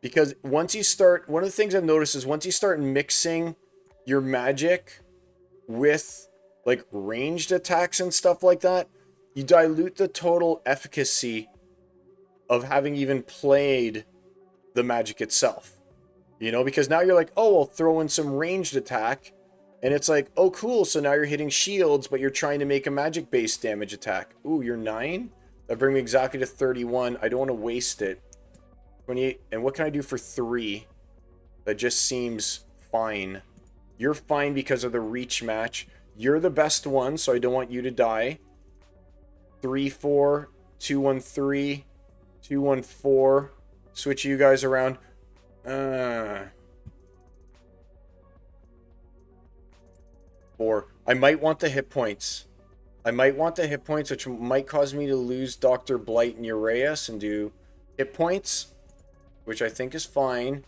Because once you start... One of the things I've noticed is once you start mixing your magic with, like, ranged attacks and stuff like that, you dilute the total efficacy of having even played the magic itself. You know? Because now you're like, oh, I'll throw in some ranged attack... And it's like, oh, cool, so now you're hitting shields, but you're trying to make a magic-based damage attack. Ooh, you're 9? That brings me exactly to 31. I don't want to waste it. 28. And what can I do for 3? That just seems fine. You're fine because of the reach match. You're the best one, so I don't want you to die. 3, 4, 2, 1, 3, 2, 1, 4. Switch you guys around. 4. I might want the hit points. I might want the hit points, which might cause me to lose Dr. Blight and Uraeus and do hit points, which I think is fine.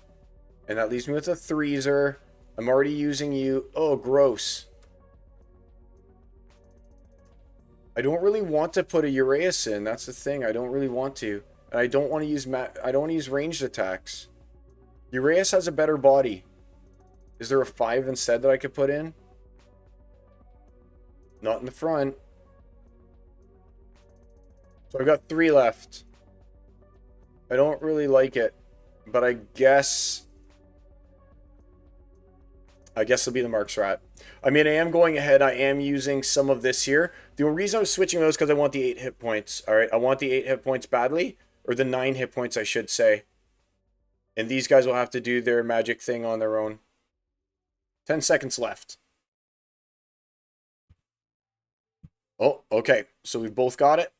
And that leaves me with a Threezer. I'm already using you. Oh, gross. I don't really want to put a Uraeus in. That's the thing. I don't really want to. And I don't want to use I don't want to use ranged attacks. Uraeus has a better body. Is there a 5 instead that I could put in? Not in the front. So I've got 3 left. I don't really like it. But I guess it'll be the Mark's Rat. I mean, I am going ahead. I am using some of this here. The only reason I was switching those because I want the 8 hit points. All right, I want the 8 hit points badly. Or the 9 hit points, I should say. And these guys will have to do their magic thing on their own. 10 seconds left. Oh, okay. So we've both got it.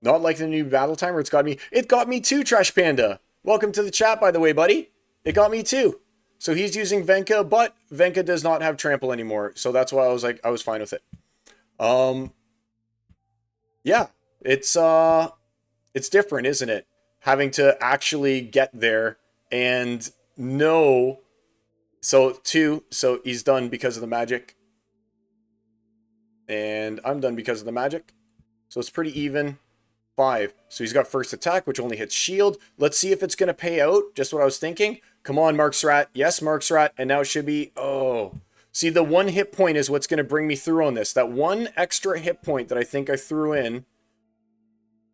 Not like the new battle timer. It's got me. It got me too, Trash Panda. Welcome to the chat, by the way, buddy. It got me too. So he's using Venka, but Venka does not have trample anymore. So that's why I was like, I was fine with it. Yeah, it's different, isn't it? Having to actually get there and know. So 2, so he's done because of the magic. And I'm done because of the magic. So it's pretty even. 5. So he's got first attack, which only hits shield. Let's see if it's going to pay out. Just what I was thinking. Come on, Mark's Rat. Yes, Mark's Rat. And now it should be... Oh. See, the 1 hit point is what's going to bring me through on this. That 1 extra hit point that I think I threw in.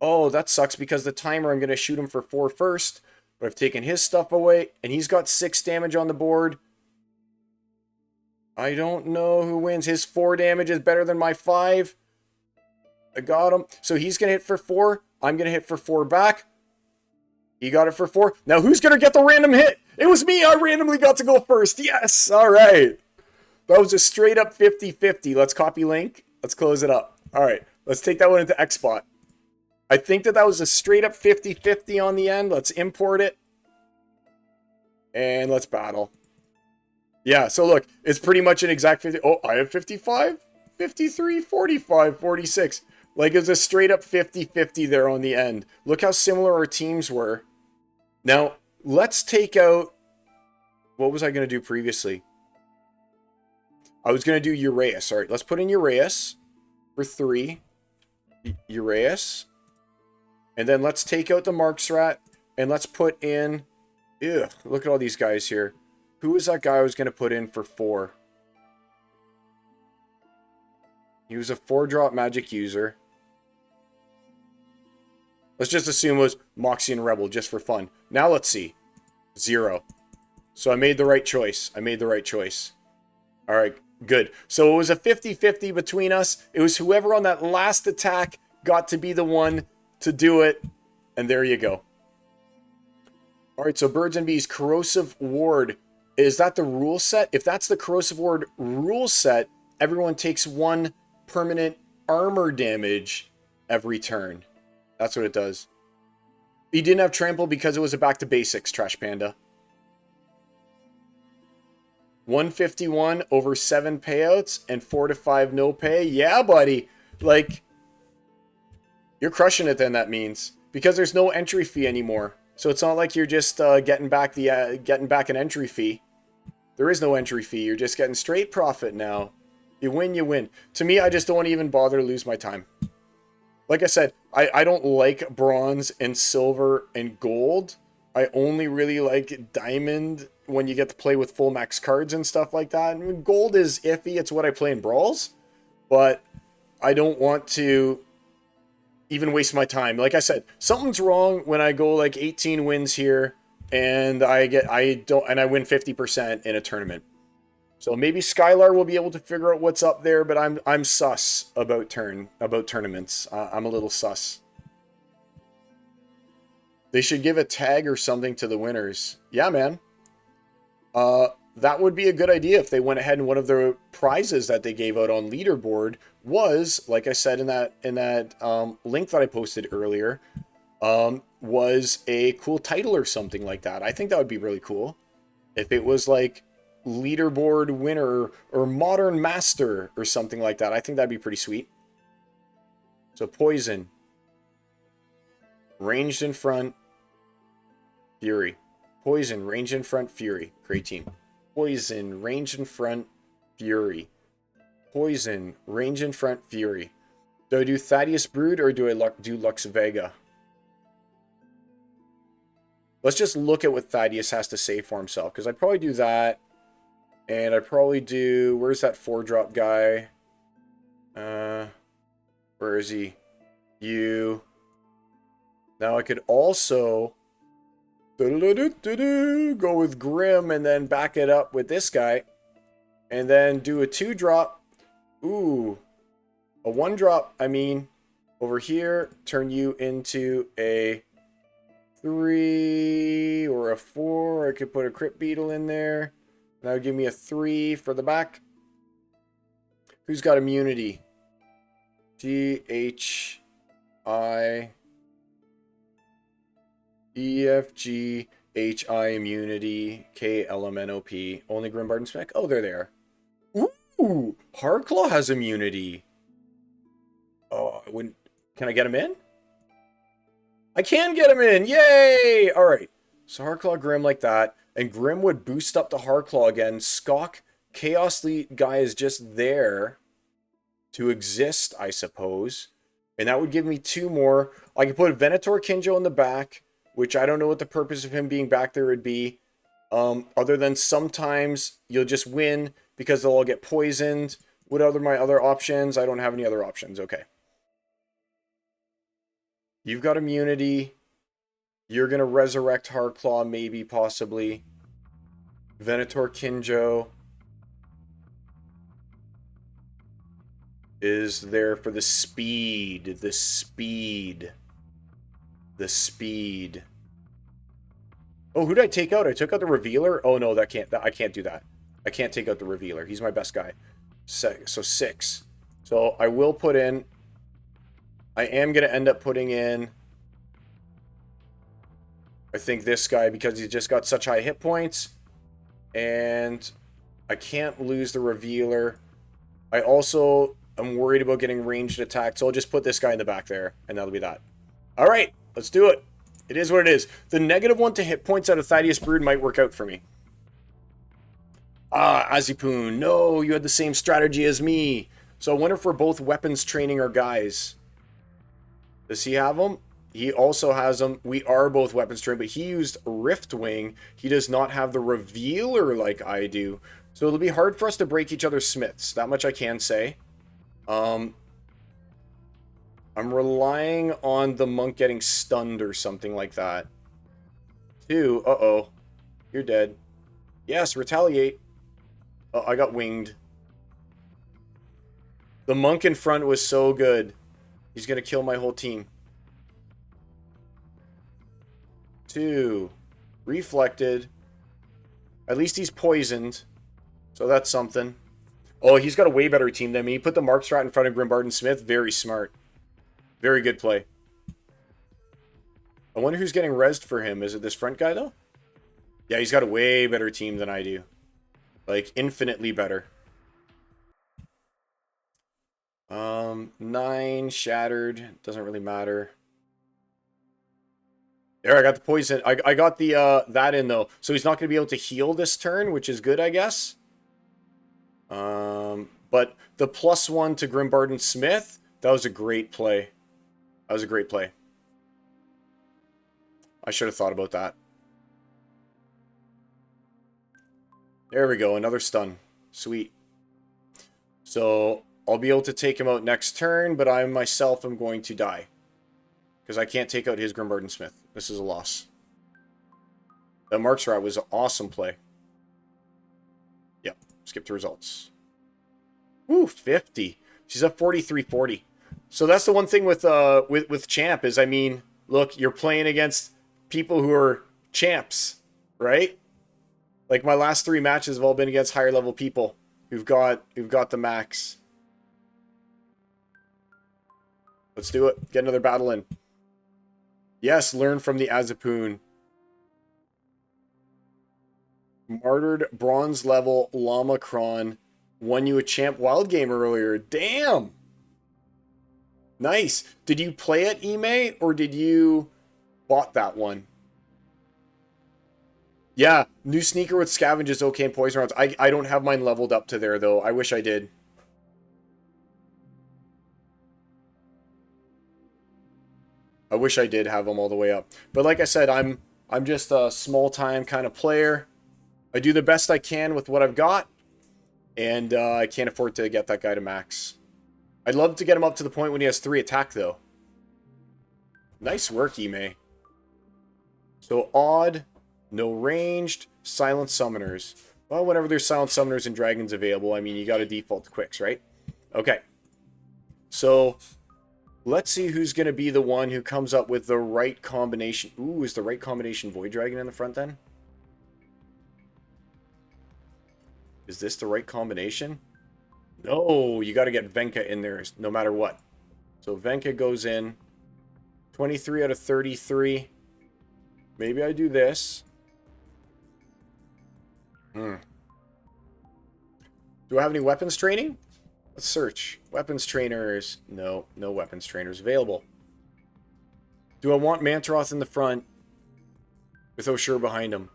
Oh, that sucks because the timer, I'm going to shoot him for 4 first. But I've taken his stuff away. And he's got 6 damage on the board. I don't know who wins. His 4 damage is better than my 5. I got him. So he's going to hit for 4. I'm going to hit for 4 back. He got it for 4. Now who's going to get the random hit? It was me. I randomly got to go first. Yes. All right. That was a straight up 50-50. Let's copy link. Let's close it up. All right. Let's take that one into Xbot. I think that was a straight up 50-50 on the end. Let's import it. And let's battle. Yeah. So look, it's pretty much an exact 50. Oh, I have 55, 53, 45, 46. Like, it was a straight up 50-50 there on the end. Look how similar our teams were. Now, let's take out... What was I going to do previously? I was going to do Uraeus. All right, let's put in Uraeus for 3. Uraeus. And then let's take out the Mark's Rat. And let's put in... Ew, look at all these guys here. Who was that guy I was going to put in for 4? He was a 4-drop magic user. Let's just assume it was Moxie and Rebel, just for fun. Now let's see. 0. So I made the right choice. I made the right choice. All right, good. So it was a 50-50 between us. It was whoever on that last attack got to be the one to do it. And there you go. All right, so Birds and Bees, Corrosive Ward. Is that the rule set? If that's the Corrosive Ward rule set, everyone takes 1 permanent armor damage every turn. That's what it does. He didn't have trample because it was a back to basics, Trash Panda. 151 over 7 payouts and 4 to 5 no pay. Yeah, buddy. Like, you're crushing it then, that means. Because there's no entry fee anymore. So it's not like you're just getting back an entry fee. There is no entry fee. You're just getting straight profit now. You win, you win. To me, I just don't even bother to lose my time. Like I said, I don't like bronze and silver and gold. I only really like diamond when you get to play with full max cards and stuff like that. I mean, gold is iffy. It's what I play in brawls. But I don't want to even waste my time. Like I said, something's wrong when I go like 18 wins here and I win 50% in a tournament. So maybe Skylar will be able to figure out what's up there, but I'm sus about tournaments. I'm a little sus. They should give a tag or something to the winners. Yeah, man. That would be a good idea if they went ahead and one of the prizes that they gave out on leaderboard was, like I said in that link that I posted earlier, was a cool title or something like that. I think that would be really cool if it was like leaderboard winner or modern master or something like that. I think that'd be pretty sweet. So poison, ranged in front, fury. Poison, range in front, Fury. Great team. Poison, range in front, Fury. Poison, range in front, Fury. Do I do Thaddeus Brood or do I do Lux Vega? Let's just look at what Thaddeus has to say for himself, because I'd probably do that. And I'd probably do... Where's that 4-drop guy? Where is he? You. Now I could also... go with Grim and then back it up with this guy. And then do a 2-drop. Ooh. A 1-drop, I mean. Over here, turn you into a 3 or a 4. I could put a Crypt Beetle in there. That would give me a 3 for the back. Who's got immunity? T-H-I... E-F-G-H-I immunity. K-L-M-N-O-P. Only Grimbard and Smack? Oh, they're there. Ooh! Hardclaw has immunity. Oh, I wouldn't... Can I get him in? I can get him in! Yay! Alright. So Hardclaw Grim like that. And Grim would boost up the Hardclaw again. Skok Chaos Lead guy is just there to exist, I suppose. And that would give me 2 more. I could put Venator Kinjo in the back, which I don't know what the purpose of him being back there would be. Other than sometimes you'll just win because they'll all get poisoned. What are my other options? I don't have any other options. Okay. You've got immunity. You're going to resurrect Hardclaw, maybe, possibly. Venator Kinjo is there for the speed. The speed. The speed. Oh, who did I take out? I took out the Revealer? Oh, no, I can't do that. I can't take out the Revealer. He's my best guy. So 6. So I will put in... I am going to end up putting in... I think this guy, because he's just got such high hit points. And I can't lose the Revealer. I also am worried about getting ranged attack. So I'll just put this guy in the back there. And that'll be that. Alright, let's do it. It is what it is. The -1 to hit points out of Thaddeus Brood might work out for me. Ah, Azipun. No, you had the same strategy as me. So I wonder if we're both weapons training our guys. Does he have them? He also has them. We are both weapons trained, but he used Riftwing. He does not have the Revealer like I do. So it'll be hard for us to break each other's smiths. That much I can say. I'm relying on the monk getting stunned or something like that. 2. Uh-oh. You're dead. Yes, retaliate. Oh, I got winged. The monk in front was so good. He's going to kill my whole team. 2. Reflected. At least he's poisoned. So that's something. Oh, he's got a way better team than me. He put the Mark Strat in front of Grimbard and Smith. Very smart. Very good play. I wonder who's getting rezzed for him. Is it this front guy, though? Yeah, he's got a way better team than I do. Like, infinitely better. 9 shattered. Doesn't really matter. There, I got the poison. I got the that in, though. So he's not going to be able to heal this turn, which is good, I guess. But the +1 to Grimbard and Smith, that was a great play. That was a great play. I should have thought about that. There we go, another stun. Sweet. So, I'll be able to take him out next turn, but I myself am going to die. Because I can't take out his Grimbard and Smith. This is a loss. That Mark's Rat was an awesome play. Yep, skip to results. Woo, 50. She's up 43-40. So that's the one thing with Champ is, I mean, look, you're playing against people who are champs, right? Like my last 3 matches have all been against higher level people who've got the max. Let's do it. Get another battle in. Yes, learn from the Azipun. Martyred bronze level Lamacron won you a champ wild game earlier. Damn. Nice. Did you play it, Ime, or did you bought that one? Yeah, new sneaker with scavenge is okay in poison rounds. I don't have mine leveled up to there, though. I wish I did. I wish I did have them all the way up. But like I said, I'm just a small-time kind of player. I do the best I can with what I've got, and I can't afford to get that guy to max. I'd love to get him up to the point when he has 3 attack, though. Nice work, Ime. So, odd, no ranged, silent summoners. Well, whenever there's silent summoners and dragons available, I mean, you got to default to quicks, right? Okay. So, let's see who's going to be the one who comes up with the right combination. Ooh, is the right combination Void Dragon in the front, then? Is this the right combination? No, you got to get Venka in there no matter what. So, Venka goes in. 23 out of 33. Maybe I do this. Do I have any weapons training? Let's search. Weapons trainers. No, no weapons trainers available. Do I want Mantaroth in the front with Oshur behind him?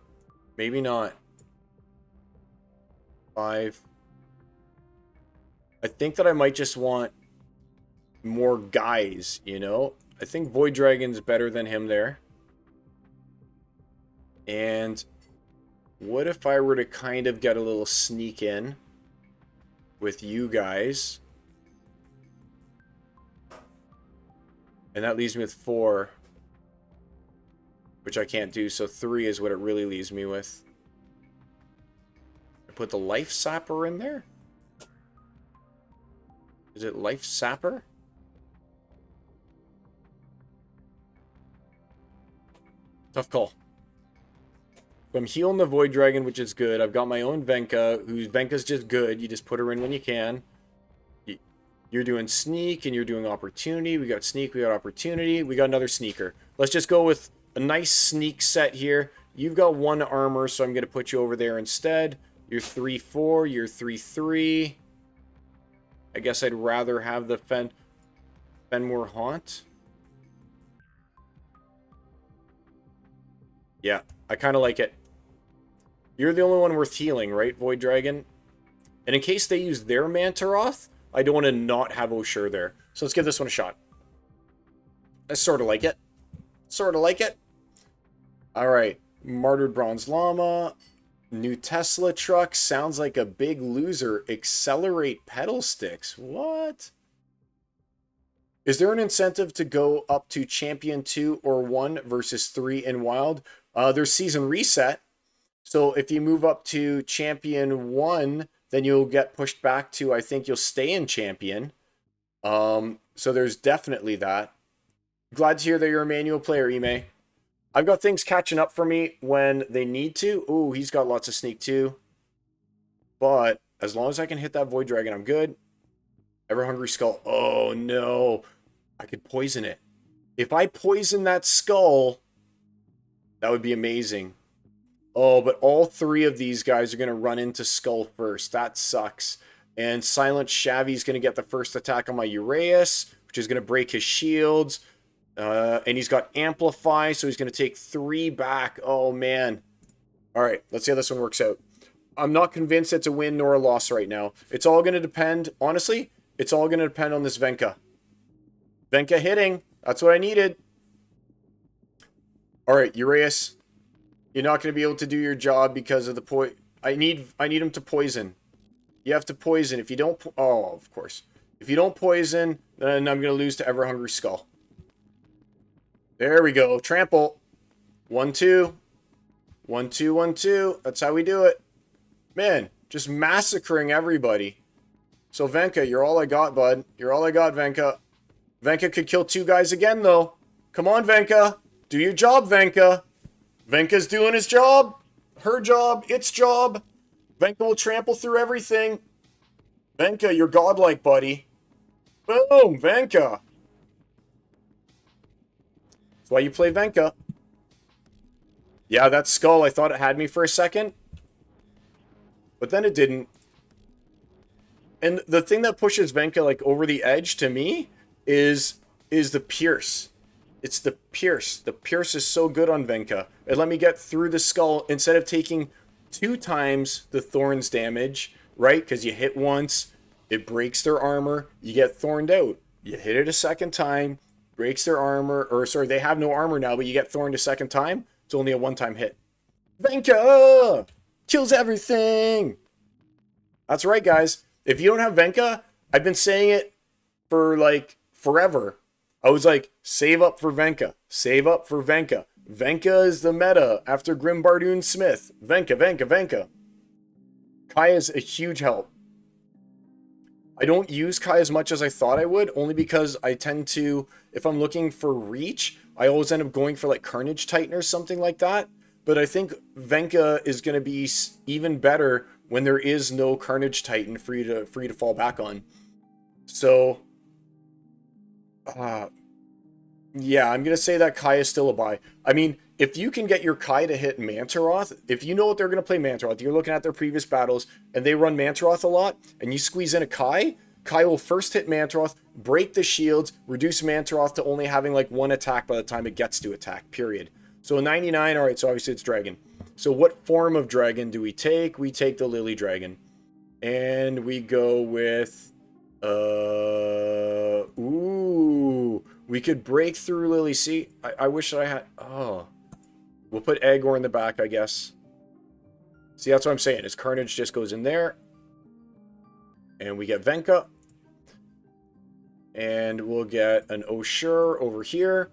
Maybe not. 5. I think that I might just want more guys, you know? I think Void Dragon's better than him there. And what if I were to kind of get a little sneak in with you guys? And that leaves me with 4. Which I can't do, so 3 is what it really leaves me with. I put the Life Sapper in there? Is it Life Sapper? Tough call. So I'm healing the Void Dragon, which is good. I've got my own Venka, Venka's just good. You just put her in when you can. You're doing Sneak, and you're doing Opportunity. We got Sneak, we got Opportunity. We got another Sneaker. Let's just go with a nice Sneak set here. You've got 1 armor, so I'm going to put you over there instead. You're 3-4, you're 3-3. I guess I'd rather have the Fenmore Haunt. Yeah, I kind of like it. You're the only one worth healing, right, Void Dragon? And in case they use their Mantaroth, I don't want to not have Oshur there. So let's give this one a shot. I sort of like it. Sort of like it. Alright. Martyred Bronze Llama. New Tesla truck. Sounds like a big loser. Accelerate pedal sticks. What? Is there an incentive to go up to Champion 2 or 1 versus 3 in Wild? There's Season Reset. So if you move up to Champion 1, then you'll get pushed back to, I think you'll stay in Champion. So there's definitely that. Glad to hear that you're a manual player, Ime. I've got things catching up for me when they need to. Ooh, he's got lots of sneak too. But as long as I can hit that Void Dragon, I'm good. Ever Hungry Skull. Oh, no. I could poison it. If I poison that skull, that would be amazing. Oh, but all 3 of these guys are going to run into Skull first. That sucks. And Silent Shavy's going to get the first attack on my Uraeus, which is going to break his shields. And he's got Amplify, so he's going to take 3 back. Oh, man. All right, let's see how this one works out. I'm not convinced it's a win nor a loss right now. It's all going to depend, honestly, it's all going to depend on this Venka. Venka hitting. That's what I needed. All right, Uraeus. You're not going to be able to do your job because of the I need him to poison. You have to poison. If you don't... Oh, of course. If you don't poison, then I'm going to lose to Ever Hungry Skull. There we go. Trample. 1-2. 1-2, 1-2. That's how we do it. Man, just massacring everybody. So, Venka, you're all I got, bud. You're all I got, Venka. Venka could kill 2 guys again, though. Come on, Venka. Do your job, Venka. Venka's doing his job. Her job. Its job. Venka will trample through everything. Venka, you're godlike, buddy. Boom, Venka. That's why you play Venka. Yeah, that skull, I thought it had me for a second. But then it didn't. And the thing that pushes Venka like over the edge to me is the Pierce. It's the pierce. The pierce is so good on Venka. It let me get through the skull instead of taking 2 times the thorns damage, right? Because you hit once, it breaks their armor, you get thorned out. You hit it a second time, breaks their armor, or sorry, they have no armor now, but you get thorned a second time. It's only a one-time hit. Venka kills everything. That's right, guys. If you don't have Venka, I've been saying it for like forever. I was like, save up for Venka. Save up for Venka. Venka is the meta after Grimbardoon Smith. Venka, Venka, Venka. Kai is a huge help. I don't use Kai as much as I thought I would, only because I tend to, if I'm looking for reach, I always end up going for like Carnage Titan or something like that. But I think Venka is going to be even better when there is no Carnage Titan for you to fall back on. So, yeah, I'm going to say that Kai is still a buy. I mean, if you can get your Kai to hit Mantaroth, if you know what they're going to play Mantaroth, you're looking at their previous battles, and they run Mantaroth a lot, and you squeeze in a Kai, Kai will first hit Mantaroth, break the shields, reduce Mantaroth to only having like 1 attack by the time it gets to attack, period. So 99, alright, so obviously it's Dragon. So what form of Dragon do we take? We take the Lily Dragon. And we go with... Ooh... We could break through Lily. See, I wish that I had... Oh. We'll put Agor in the back, I guess. See, that's what I'm saying. Is Carnage just goes in there. And we get Venka. And we'll get an Oshur over here.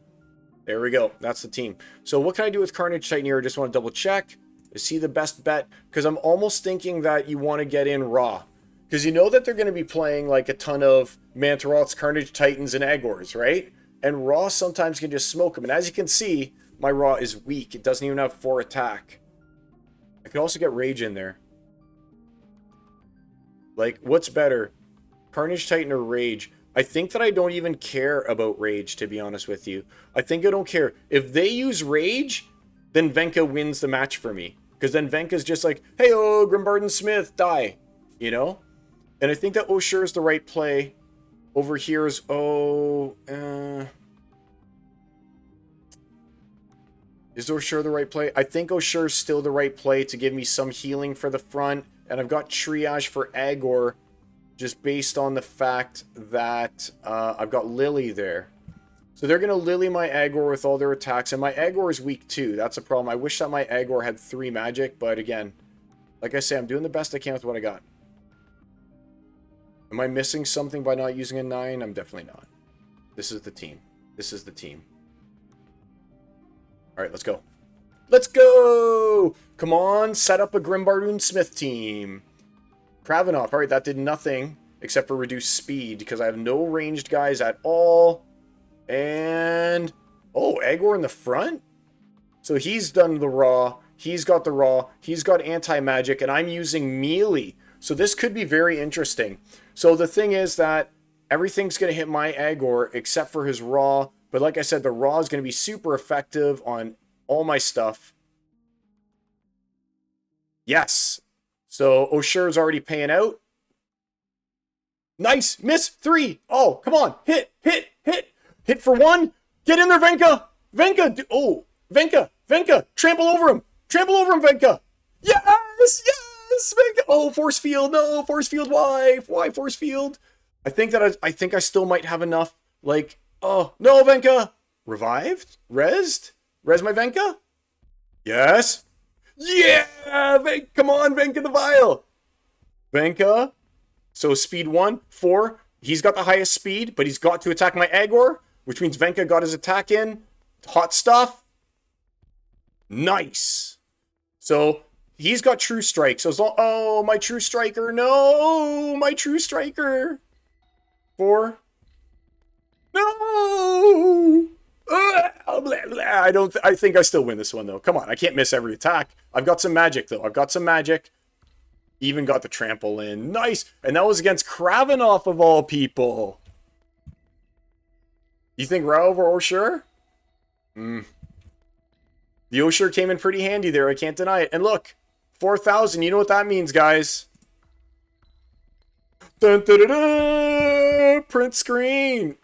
There we go. That's the team. So what can I do with Carnage Titan here? I just want to double check. Is he the best bet? Because I'm almost thinking that you want to get in Raw. Because you know that they're going to be playing like a ton of Mantaroths, Carnage Titans, and Agors, right? And Raw sometimes can just smoke them. And as you can see, my Raw is weak. It doesn't even have 4 attack. I could also get Rage in there. Like, what's better? Carnage Titan or Rage? I think that I don't even care about Rage, to be honest with you. I think I don't care. If they use Rage, then Venka wins the match for me. Because then Venka's just like, hey, oh, Grimbardoon Smith, die. You know? And I think that Oshur is the right play. Over here is, is Oshur the right play? I think Oshur is still the right play to give me some healing for the front. And I've got Triage for Agor, just based on the fact that I've got Lily there. So they're going to Lily my Agor with all their attacks. And my Agor is weak too. That's a problem. I wish that my Agor had 3 magic. But again, like I say, I'm doing the best I can with what I got. Am I missing something by not using a 9? I'm definitely not. This is the team. This is the team. Alright, let's go. Let's go! Come on, set up a Grimbardoon Smith team. Kravenov. Alright, that did nothing except for reduce speed because I have no ranged guys at all. And... oh, Agor in the front? So he's done the Raw. He's got the Raw. He's got anti-magic, and I'm using melee. So this could be very interesting. So the thing is that everything's going to hit my Agor except for his Raw. But like I said, the Raw is going to be super effective on all my stuff. Yes. So Oshur's already paying out. Nice. Miss 3. Oh, come on. Hit, hit, hit. Hit for 1. Get in there, Venka. Venka. Oh, Venka. Venka. Trample over him. Trample over him, Venka. Yes. Yes. Venka. Oh, force field. No, force field. Why? Why force field? I think that I think I still might have enough. Like, oh, no, Venka. Revived? Rezzed? Res my Venka? Yes. Yeah. Come on, Venka the Vile. Venka. So speed 1, 4. He's got the highest speed, but he's got to attack my Agor, which means Venka got his attack in. Hot stuff. Nice. So he's got True Strike. So as long... oh, my True Striker. No, my True Striker. 4. No. Blah, blah. I think I still win this one, though. Come on, I can't miss every attack. I've got some magic, though. I've got some magic. Even got the trample in. Nice. And that was against Kravenov, of all people. You think Ra over Oshur? The Oshur came in pretty handy there. I can't deny it. And look, 4,000. You know what that means, guys. Dun, dun, dun, dun, print screen.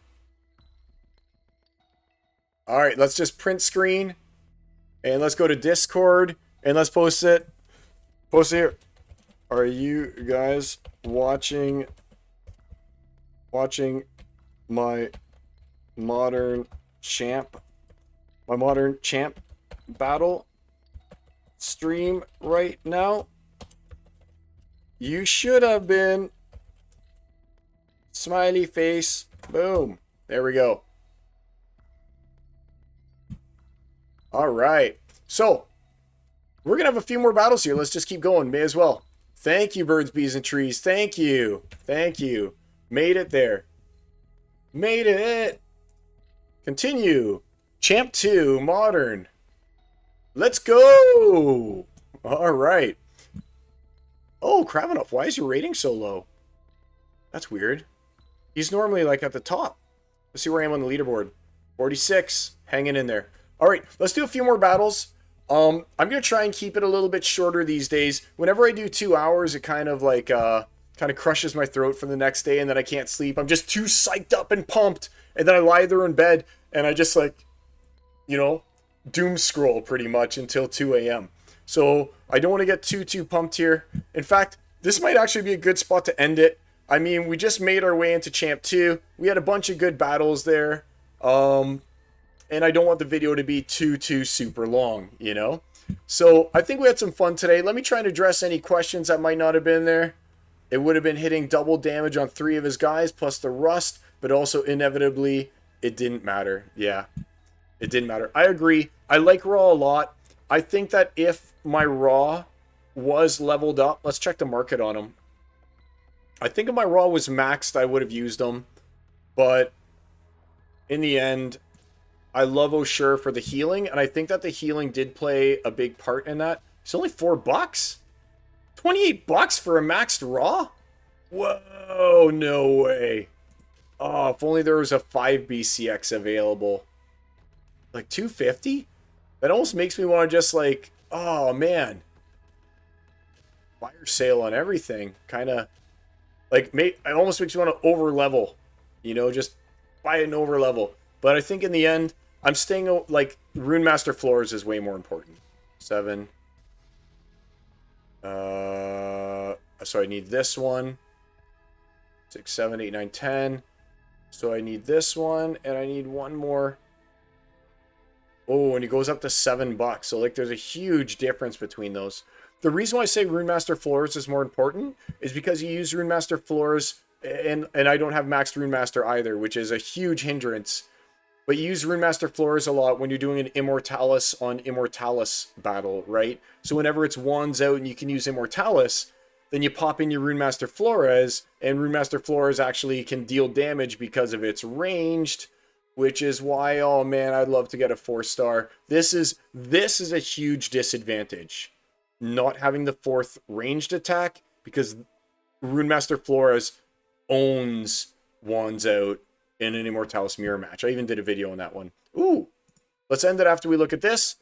All right, let's just print screen and let's go to Discord and let's post it. Post it here. Are you guys watching my modern champ battle stream right now? You should have been. Smiley face. Boom. There we go. All right. So, we're going to have a few more battles here. Let's just keep going. May as well. Thank you, birds, bees, and trees. Thank you. Thank you. Made it there. Made it. Continue. Champ 2, modern. Let's go. All right. Oh, Kravinoff, why is your rating so low? That's weird. He's normally like at the top. Let's see where I am on the leaderboard. 46, hanging in there. All right, let's do a few more battles. I'm going to try and keep it a little bit shorter these days. Whenever I do 2 hours, it kind of like, kind of crushes my throat for the next day and then I can't sleep. I'm just too psyched up and pumped. And then I lie there in bed and I just like, you know, doom scroll pretty much until 2 a.m. So I don't want to get too pumped here. In fact, this might actually be a good spot to end it. I mean, we just made our way into Champ 2. We had a bunch of good battles there. And I don't want the video to be too super long, you know? So I think we had some fun today. Let me try and address any questions that might not have been there. It would have been hitting double damage on 3 of his guys, plus the rust, but also inevitably, it didn't matter. Yeah, it didn't matter. I agree. I like Raw a lot. I think that if my Raw was leveled up, let's check the market on him. I think if my Raw was maxed, I would have used them. But in the end, I love O'Shure for the healing. And I think that the healing did play a big part in that. It's only $4. $28 for a maxed Raw? Whoa, no way. Oh, if only there was a 5 BCX available. Like $250? That almost makes me want to just like, oh man. Fire sale on everything. Kind of. Like, it almost makes you want to over-level. You know, just buy an over-level. But I think in the end, I'm staying, like, Rune Master Floors is way more important. 7. So I need this one. 6, 7, 8, 9, 10. So I need this one, and I need one more. Oh, and it goes up to $7. So, like, there's a huge difference between those. The reason why I say Rune Master Floors is more important is because you use Rune Master Floors, and I don't have maxed Rune Master either, which is a huge hindrance. But you use Rune Master Floors a lot when you're doing an Immortalis on Immortalis battle, right? So whenever it's wands out and you can use Immortalis, then you pop in your Rune Master Flores, and Rune Master Flores actually can deal damage because of its ranged, which is why, oh man, I'd love to get a 4-star. This is a huge disadvantage. Not having the 4th ranged attack, because Rune Master Flores owns wands out in an Immortalis mirror match. I even did a video on that one. Ooh, let's end it after we look at this.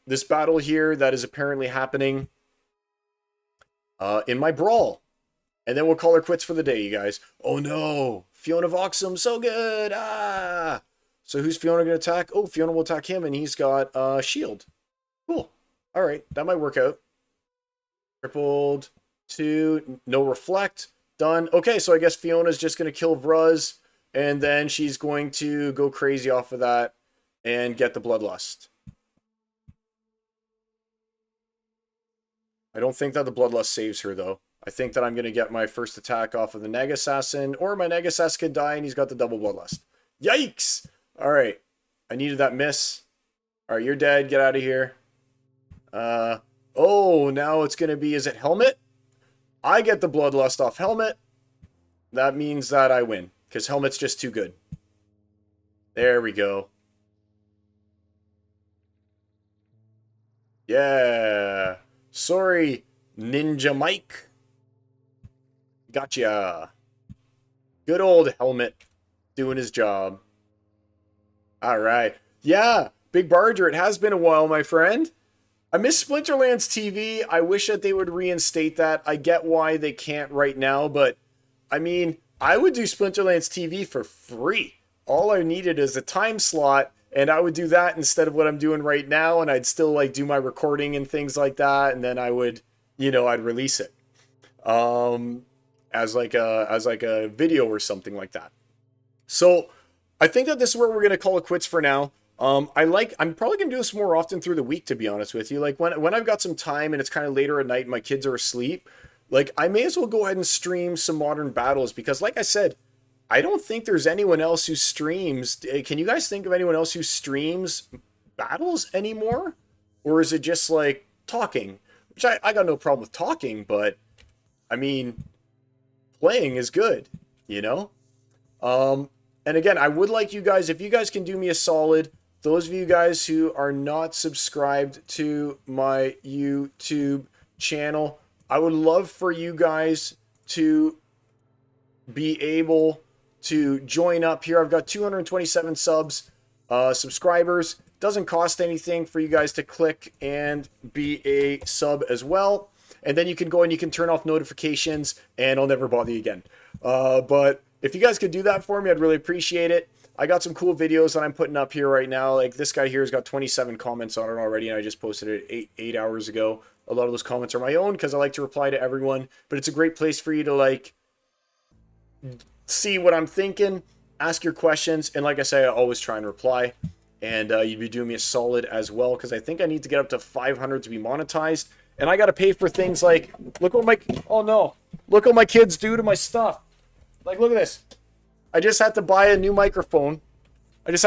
This battle here that is apparently happening in my brawl. And then we'll call her quits for the day, you guys. Oh no, Fiona Voxum, so good. Ah, so who's Fiona going to attack? Oh, Fiona will attack him, and he's got shield. Cool. All right, that might work out. Crippled, 2, no reflect, done. Okay, so I guess Fiona's just going to kill Vruz, and then she's going to go crazy off of that and get the Bloodlust. I don't think that the Bloodlust saves her, though. I think that I'm going to get my first attack off of the Neg Assassin, or my Neg Assassin could die, and he's got the double Bloodlust. Yikes! All right, I needed that miss. All right, you're dead. Get out of here. Oh, now it's going to be, is it Helmet? I get the Bloodlust off Helmet. That means that I win, because Helmet's just too good. There we go. Yeah. Sorry, Ninja Mike. Gotcha. Good old Helmet doing his job. All right. Yeah, Big Barger, it has been a while, my friend. I miss Splinterlands TV. I wish that they would reinstate that. I get why they can't right now, but I mean, I would do Splinterlands TV for free. All I needed is a time slot And I would do that instead of what I'm doing right now, and I'd still like do my recording and things like that, and then I would, I'd release it um, as like a video or something like that. So I think that this is where we're gonna call it quits for now. I'm probably gonna do this more often through the week, to be honest with you. Like when I've got some time and it's kind of later at night and my kids are asleep, like I may as well go ahead and stream some modern battles because, like I said, I don't think there's anyone else who streams. Can you guys think of anyone else who streams battles anymore? Or is it just like talking? Which I got no problem with talking, but I mean, playing is good, you know? And again, I would like you guys, if you guys can do me a solid, those of you guys who are not subscribed to my YouTube channel, I would love for you guys to be able to join up here. I've got 227 subscribers. Doesn't cost anything for you guys to click and be a sub as well. And then you can go and you can turn off notifications and I'll never bother you again. But if you guys could do that for me, I'd really appreciate it. I got some cool videos that I'm putting up here right now. Like this guy here has got 27 comments on it already, and I just posted it eight hours ago. A lot of those comments are my own because I like to reply to everyone. But it's a great place for you to like see what I'm thinking, ask your questions, and like I say, I always try and reply. And you'd be doing me a solid as well because I think I need to get up to 500 to be monetized. And I got to pay for things like, look what my kids do to my stuff. Like, look at this. I just had to buy a new microphone. You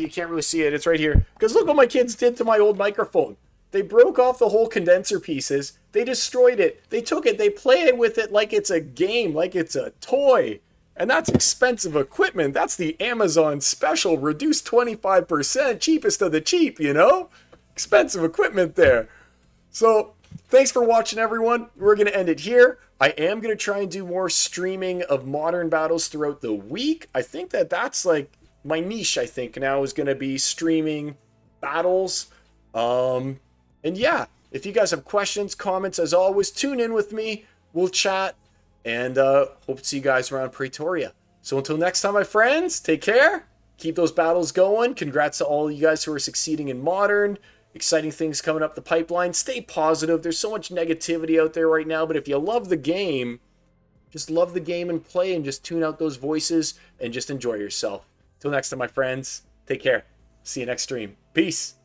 can't really see it. It's right here. Because look what my kids did to my old microphone. They broke off the whole condenser pieces. They destroyed it. They took it. They play with it like it's a game, like it's a toy. And that's expensive equipment. That's the Amazon special, reduced 25%, cheapest of the cheap, you know? Expensive equipment there. So, thanks for watching, everyone. We're going to end it here. I am going to try and do more streaming of modern battles throughout the week. I think that that's like my niche, I think, now is going to be streaming battles. And yeah, if you guys have questions, comments, as always, tune in with me. We'll chat. And hope to see you guys around Pretoria. So until next time, my friends, take care. Keep those battles going. Congrats to all you guys who are succeeding in Modern. Exciting things coming up the pipeline. Stay positive. There's so much negativity out there right now. But if you love the game, just love the game and play and just tune out those voices and just enjoy yourself. Till next time, my friends, take care. See you next stream. Peace.